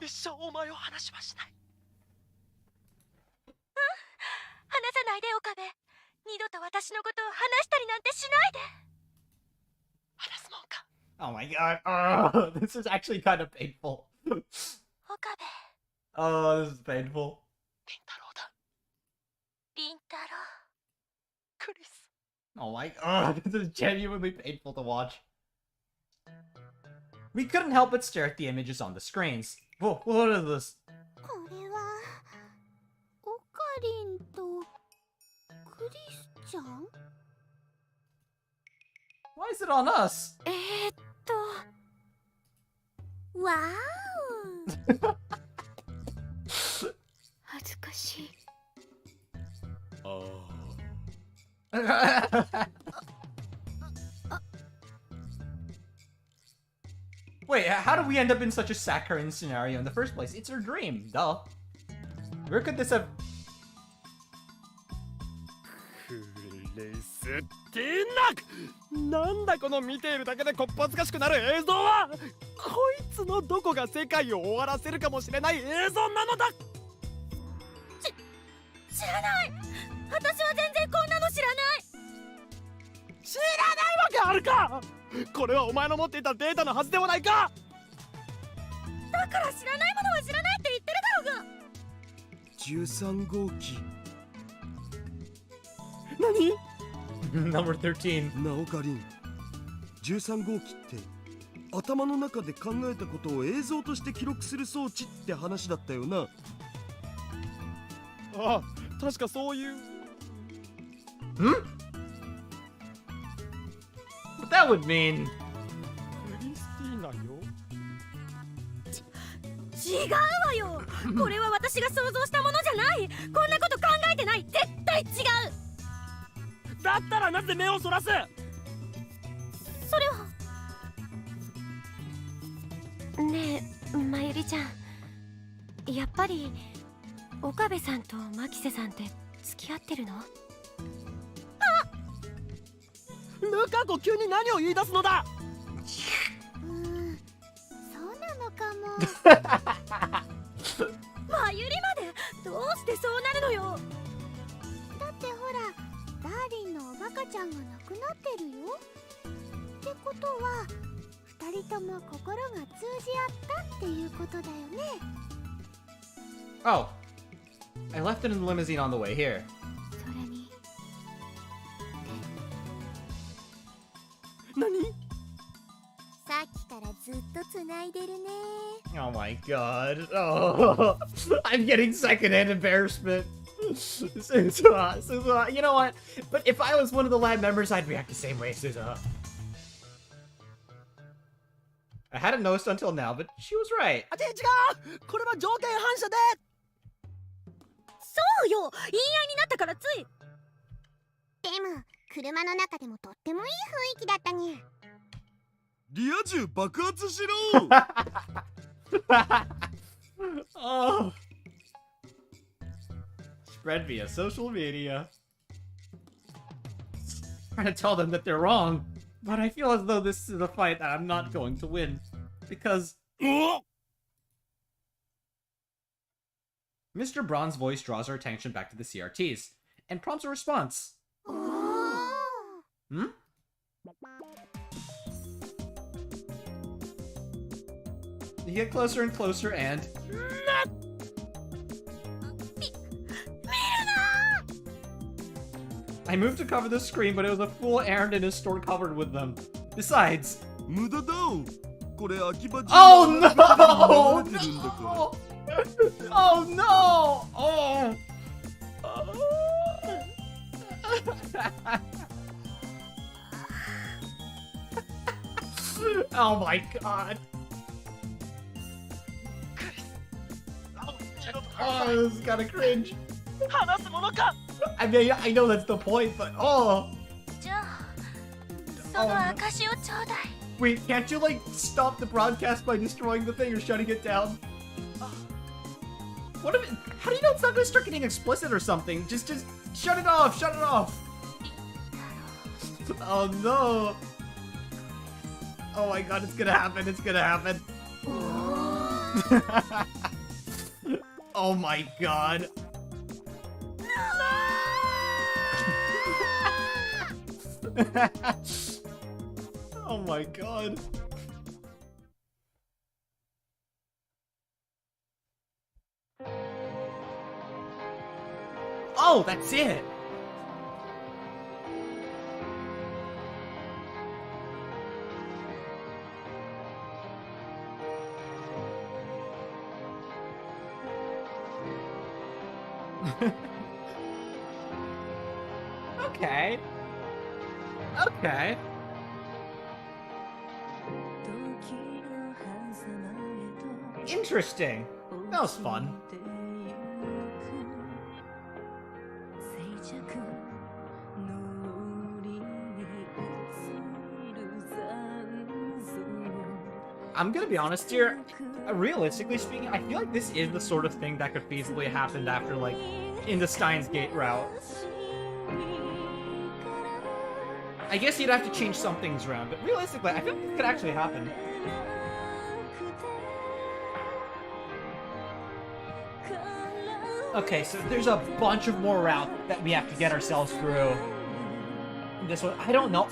う一生お前を離しはしない。話さないで岡部。二度と私のことを話したりなんてしないで。話すもんか。 Oh my god. Oh, this is actually kind of painful. 岡部。 Oh, this is painful. リンタロウだ。凛太郎。クリス。 Oh my god, this is genuinely painful to watch. We couldn't help but stare at the images on the screens. Whoa, what is this? これは。オカリンと。クリスちゃん。 Why is it on us? わーお。恥ずかしい。 Wait, how did we end up in such a saccharine scenario in the first place? It's our dream, duh. Where could this have... クリスティナ。なんだこの見ているだけでこっぱずかしくなる映像は。こいつのどこが世界を終わらせるかもしれない映像なのだ。知らない。私は全然こんなの知らない。知らないわけあるか。これはお前の持っていたデータのはずではないか。だから知らないものは知らないって言ってるだろうが。13号機。何Number 13. なおかりん。13号機って頭の中で考えたことを映像として記録する装置って話だったよな。ああ、確かそういう。What that would mean? クリスティ違うわよ。これは私が想像したものじゃない。こんなこと考えてない。絶対違う。だったらなぜ目をそらす。それはねえ、まゆりちゃん、やっぱり岡部さんと牧瀬さんって付き合ってるの？ルカ子、急に何を言い出すのだ。そうなのかも。まゆりまでどうしてそうなるのよ。だってほら、ダーリンのおバカちゃんが亡くなってるよ。ってことは二人とも心が通じ合ったっていうことだよね。Oh. I left it in the limousine on the way here. それに何？さっきからずっと繋いでるね。 Oh my god. Oh. I'm getting secondhand embarrassment. Suzuha. You know what? But if I was one of the lab members, I'd react the same way, Suzuha. I hadn't noticed until now, but she was right. 違う。これは条件反射で。そうよ、言い合いになったからつい。でも車の中でもとってもいい雰囲気だったにゃ。リア充爆発しろ。Oh. Spread via social media. Trying to tell them that they're wrong, but I feel as though this is a fight that I'm not going to win. Because... Mr. Braun's voice draws our attention back to the CRTs, and prompts a response. Hmm? You get closer and closer, and... I moved to cover the screen, but it was a full errand in a store covered with them. Besides...無駄だ。これ秋葉 Oh no! No! Oh no! Oh! Oh my god! Oh, this is kinda cringe. 話すものか。I mean, I know that's the point, but oh! じゃあ、その証をちょうだい。 Wait, can't you, like, stop the broadcast by destroying the thing or shutting it down? What if it, how do you know it's not gonna start getting explicit or something? Just shut it off, shut it off! Oh no! Oh my god, it's gonna happen, it's gonna happen. Oh my god. Oh my god. Oh, that's it! Okay. Okay. Interesting. That was fun. I'm gonna be honest here. Realistically speaking, I feel like this is the sort of thing that could feasibly have happened after, like, in the Steins Gate route. I guess you'd have to change some things around, but realistically, I feel like it could actually happen. Okay, so there's a bunch of more routes that we have to get ourselves through. This one, I don't know.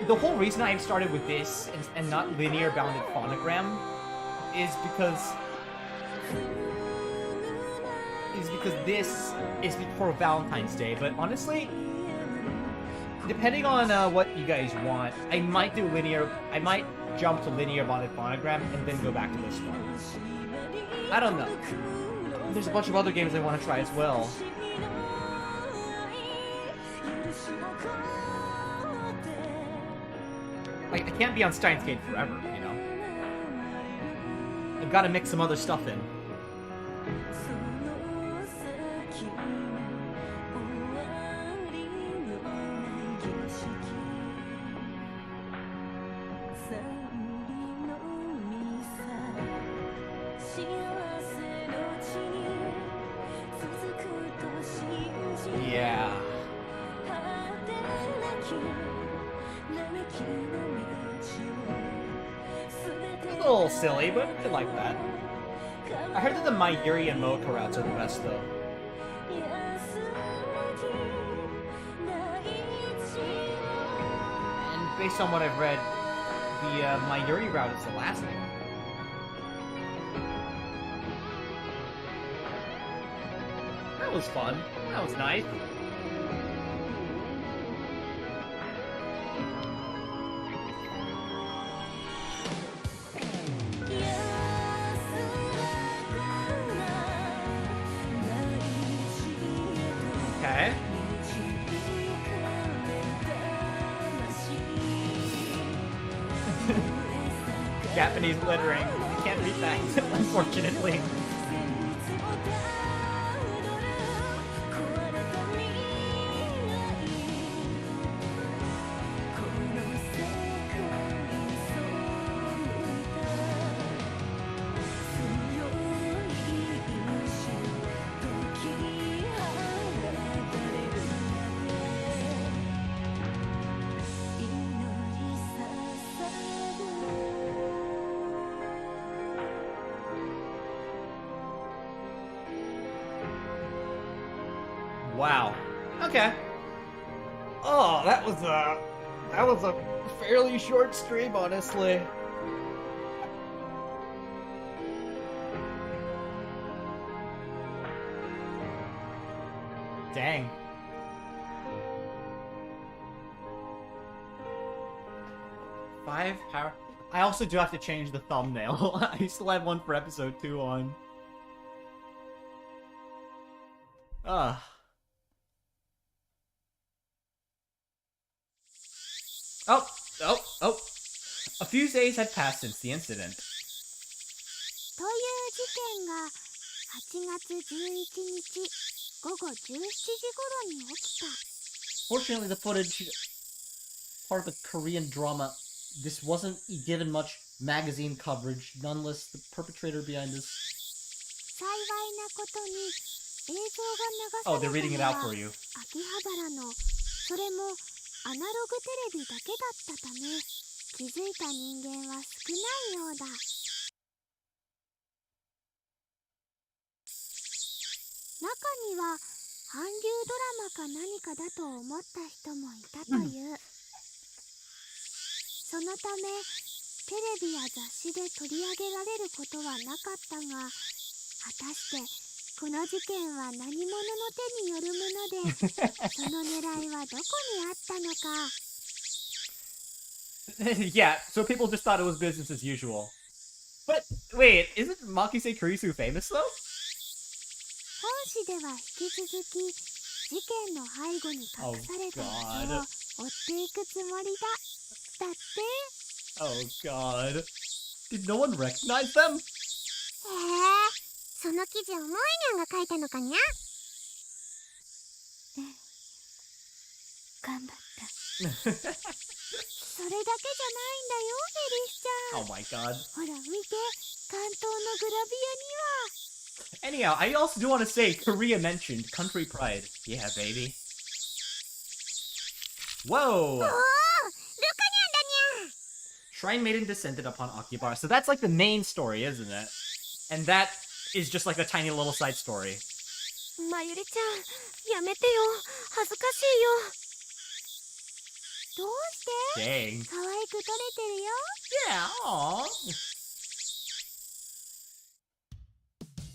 The whole reason I started with this and not linear bounded phonogram is because this is before Valentine's Day. But honestly, depending on what you guys want, I might do linear. I might jump to linear bounded phonogram and then go back to this one. I don't know. There's a bunch of other games I want to try as well. Like, I can't be on Steins Gate forever, you know? gotta mix some other stuff in. Yeah. It's a little silly, but I like that. I heard that the Mayuri and Mocha routes are the best, though. And based on what I've read, the Mayuri route is the last one. That was fun. That was nice. Okay. Japanese lettering. I can't read that, unfortunately. Wow. Okay. Oh, that was a fairly short stream, honestly. Dang. Five power. I also do have to change the thumbnail. I still have one for episode 2 on. Ah. Oh. A few days had passed since the incident. という事件が8月11日午後17時頃に起きた。 Fortunately, the footage part of the Korean drama. This wasn't given much magazine coverage. Nonetheless, the perpetrator behind this. 幸いなことに映像が Oh, 流 they're され reading it た out の for は you. 秋葉原のそれもアナログテレビだけだったため気づいた人間は少ないようだ。中には韓流ドラマか何かだと思った人もいたという。そのためテレビや雑誌で取り上げられることはなかったが、果たしてこの事件は何者の手によるもので、その狙いはどこにあったのか。Yeah, so people just thought it was business as usual. But wait, isn't Makise Kurisu famous though? 本誌では引き続き事件の背後に隠された謎を追っていくつもりだ。だって。 Oh god. Did no one recognize them? へえ、その記事をモイニャンが書いたのかにゃ。頑張った。それだけじゃないんだよ、エリスちゃん。 Oh my god. ほら見て、関東のグラビアには。 Anyhow, I also do want to say Korea mentioned country pride. Yeah, baby. Whoa! おお、ルカニャンだにゃ。 Shrine Maiden descended upon Akihabara. So that's like the main story, isn't it? And that is just like a tiny little side story. まゆりちゃん、やめてよ。恥ずかしいよ。どうして？ Dang. 可愛く撮れてるよ。 Yeah, aww.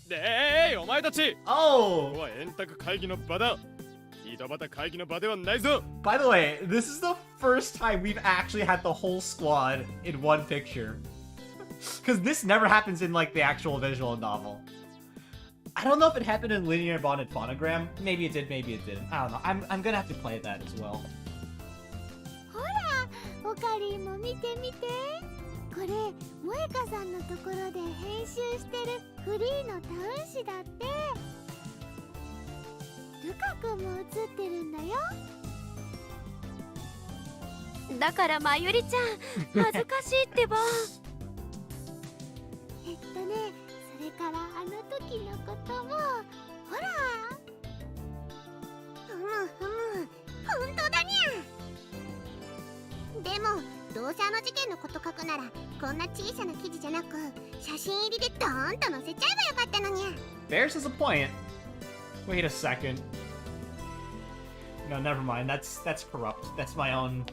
でお前たち、 Oh! ここは円卓会議の場だ。井戸端会議の場ではないぞ。 By the way, this is the first time we've actually had the whole squad in one picture. Because this never happens in, like, the actual visual novel. I don't know if it happened in Linear Bonded Phonogram. Maybe it did, maybe it didn't. I don't know. I'm gonna have to play that as well. ほら、オカリンも見て見て。これ萌香さんのところで編集してるフリーのタウン誌だって。ルカ君も写ってるんだよ。だからまゆりちゃん恥ずかしいってば。それからあの時のこともほら。ふむふむ、本当だにゃ。でもどうせあの事件のこと書くならこんな小さな記事じゃなく写真入りでドーンと載せちゃえばよかったのにゃ。 Bears has a point. Wait a second. No, never mind. That's corrupt. That's my own.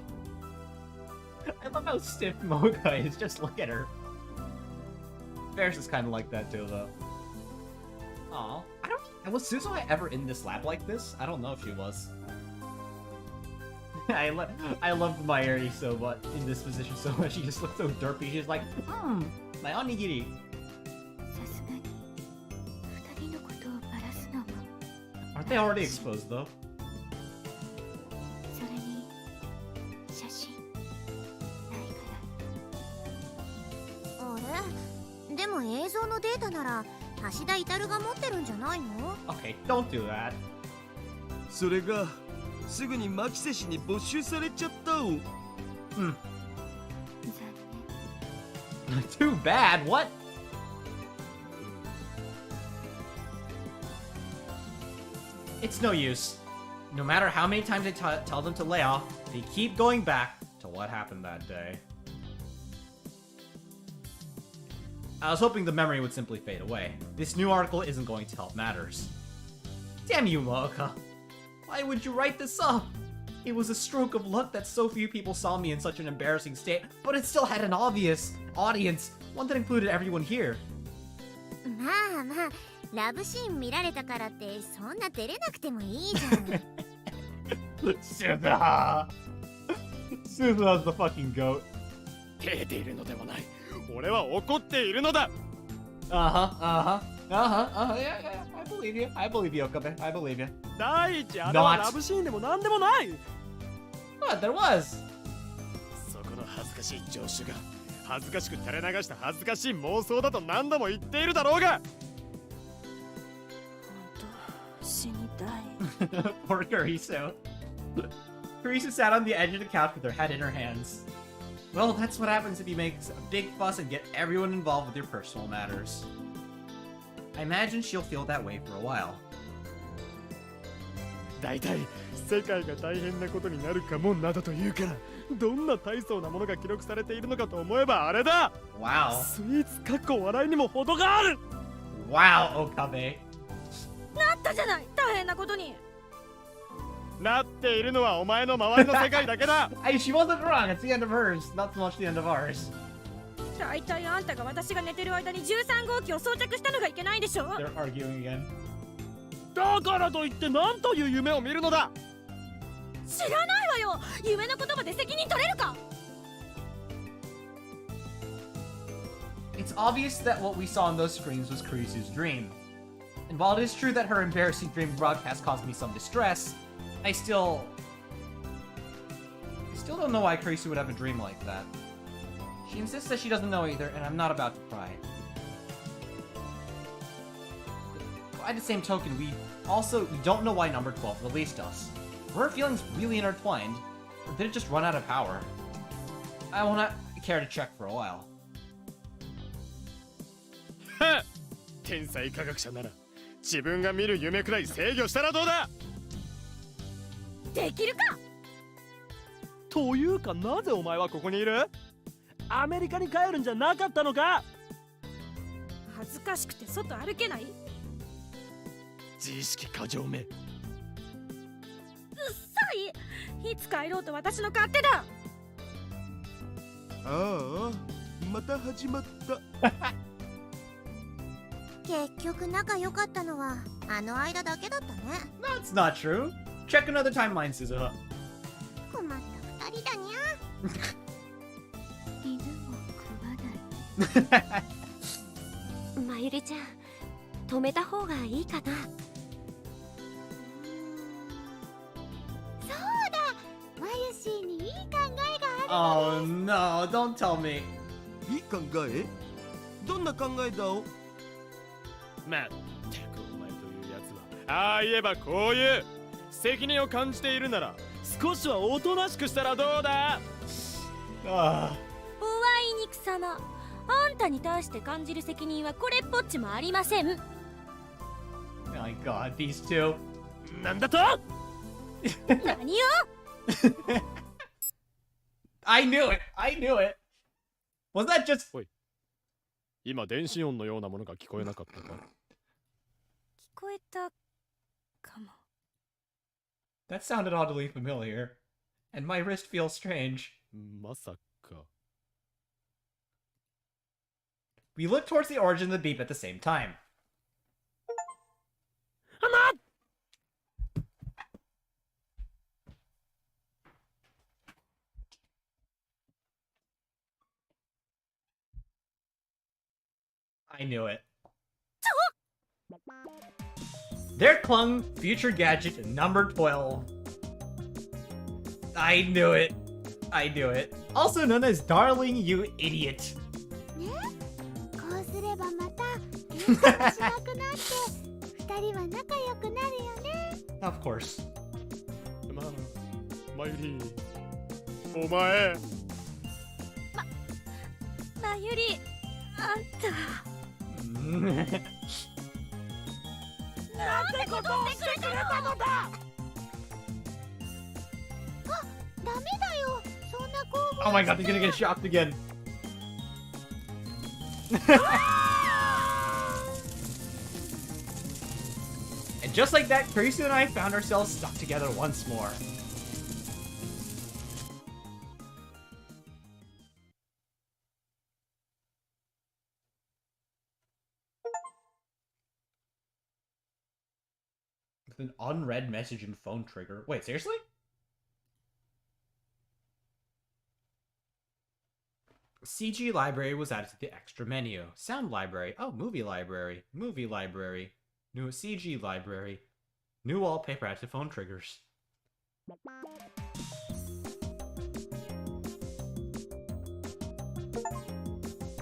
I love how stiff Mocha is. Just look at her. Bears is kind of like that too, though. Aw. Was Suzuha ever in this lab like this? I don't know if she was. I loved Mayuri so much in this position so much. She just looked so derpy. She's like, my onigiri. さすがに二人のことをバラすのも。 Aren't they already exposed though? それに写真ないかあれ、でも映像のデータなら橋田至が持ってるんじゃないの？ Okay, don't do that. それがすぐに牧瀬氏に没収されちゃったお。残 Too bad. What? It's no use. No matter how many times I tell them to lay off, they keep going back to what happened that day. I was hoping the memory would simply fade away. This new article isn't going to help matters. Damn you, Mooka. Why would you write this up? It was a stroke of luck that so few people saw me in such an embarrassing state, but it still had an obvious audience, one that included everyone here. まあまあ、ラブシーン見られたからってそんな照れなくてもいいじゃん。Suzuha! Suzuha's the fucking goat. 照れているのでもない。俺は怒っているのだ。Yeah. I believe you, Okabe. I believe you. 第一、あれは Not. ラブシーンでもなんでもない。 What? There was. そこの恥ずかしい上司が恥ずかしく垂れ流した恥ずかしい妄想だと何度も言っているだろうが。本当死にたい。 Poor Kurisu. Kurisu sat on the edge of the couch with her head in her hands. Well, that's what happens if you make a big fuss and get everyone involved with your personal matters. I imagine she'll feel that way for a while. だいたい世界が大変なことになるかもなどと言うからどんな大層なものが記録されているのかと思えばあれだ。 Wow. スイーツかっこ笑いにも程がある。 Wow, Okabe. なったじゃない、大変なことに。なっているのはお前の周りの世界だけだ。She wasn't wrong. It's the end of hers, not so much the end of ours. 大体あんたが私が寝てる間に13号機を装着したのがいけないんでしょ。 They're arguing again. だからといって何という夢を見るのだ。知らないわよ。夢のことまで責任取れるか。 It's obvious that what we saw on those screens was Kurisu's dream. And while it is true that her embarrassing dream broadcast caused me some distress, I still don't know why Kurisu would have a dream like that. She insists that she doesn't know either, and I'm not about to cry. By the same token, we don't know why number 12 released us. Were her feelings really intertwined, or did it just run out of power? I will not care to check for a while. はっ、天才科学者なら自分が見る夢くらい制御したらどうだ。できるか。というかなぜお前はここにいる？アメリカに帰るんじゃなかったのか？恥ずかしくて外歩けない。自意識過剰め。うっさい。いつ帰ろうと私の勝手だ。ああ、また始まった。結局仲良かったのはあの間だけだったね。 That's not true. Check another timeline, Suzuha. 困った二人だにゃ。犬も食わない。まゆりちゃん、止めた方がいいかな。そうだ、マユシーにいい考えがあるの Oh no, don't tell me. いい考え？どんな考えだお？まったくお前というやつはああ言えばこういう責任を感じているなら少しはおとなしくしたらどうだ？Ah. おあいにくさま、あんたに対して感じる責任はこれっぽっちもありません。 Oh my god, these two. なんだと？何よ。I knew it! I knew it! Was that just... 今電子音のようなものが聞こえなかったか？聞こえたかも。 That sounded oddly familiar. And my wrist feels strange. まさか。 We look towards the origin of the beep at the same time. I knew it. There clung future gadget number 12. I knew it. I knew it. Also known as Darling, you idiot. ね、こうすればまた喧嘩しなくなって二人は仲良くなるよね。 Of course. まゆり、お前。まゆり、あんた。なんてことをしてくれたのだ。あ、ダメだよ。そんな興奮。 Oh my god, he's gonna get shocked again. And just like that, Teresa and I found ourselves stuck together once more. With an unread message and phone trigger. Wait, seriously? CG library was added to the extra menu. Sound library. Oh, movie library. Movie library. New CG library. New wallpaper added to phone triggers.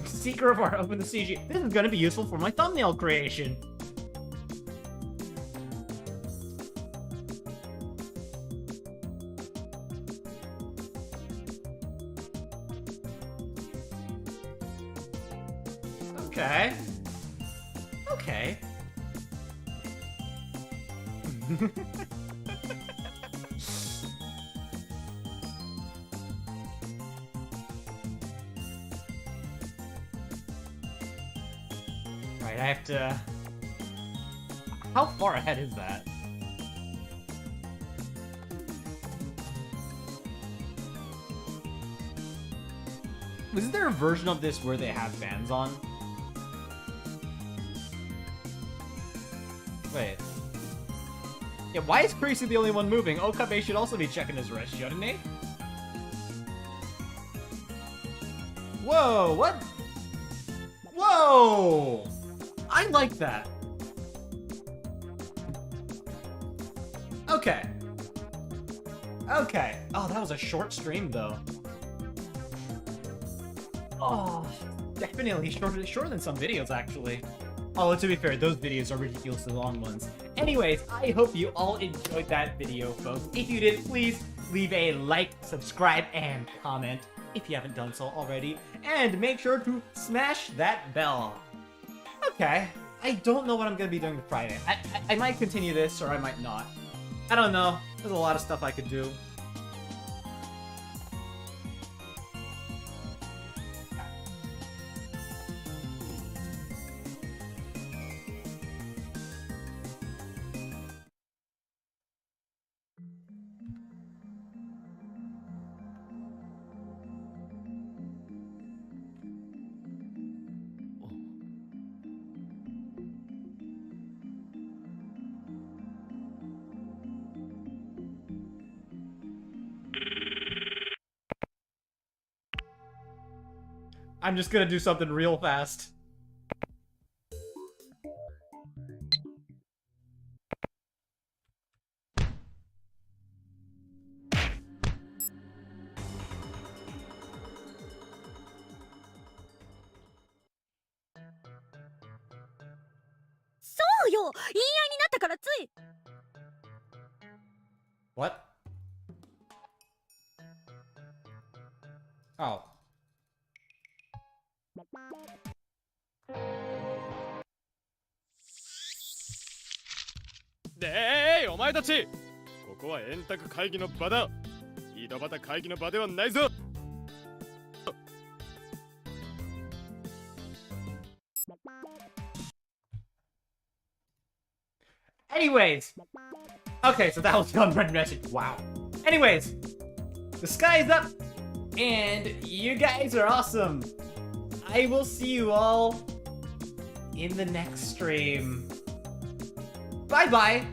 Seeker of art, open the CG. This is gonna be useful for my thumbnail creation. Okay. Okay. Right, I have to... How far ahead is that? Was there a version of this where they have fans on? Wait. Yeah, why is Creasy the only one moving? Okabe should also be checking his wrist, shouldn't he? Whoa, what? Whoa! I like that. Okay. Okay. Oh, that was a short stream, though. Oh, definitely shorter than some videos, actually. Oh, to be fair, those videos are ridiculously long ones. Anyways, I hope you all enjoyed that video, folks. If you did, please leave a like, subscribe, and comment if you haven't done so already. And make sure to smash that bell. Okay, I don't know what I'm going to be doing Friday. I might continue this, or I might not. I don't know. There's a lot of stuff I could do. I'm just gonna do something real fast. うよ、言い合いになったからつい。 What? Oh. でお前たち、ここは円卓会議の場だ。井戸端会議の場ではないぞ。Anyways, okay, so that was the unread message. Wow. Anyways, the sky is up, and you guys are awesome. I will see you all in the next stream. Bye bye.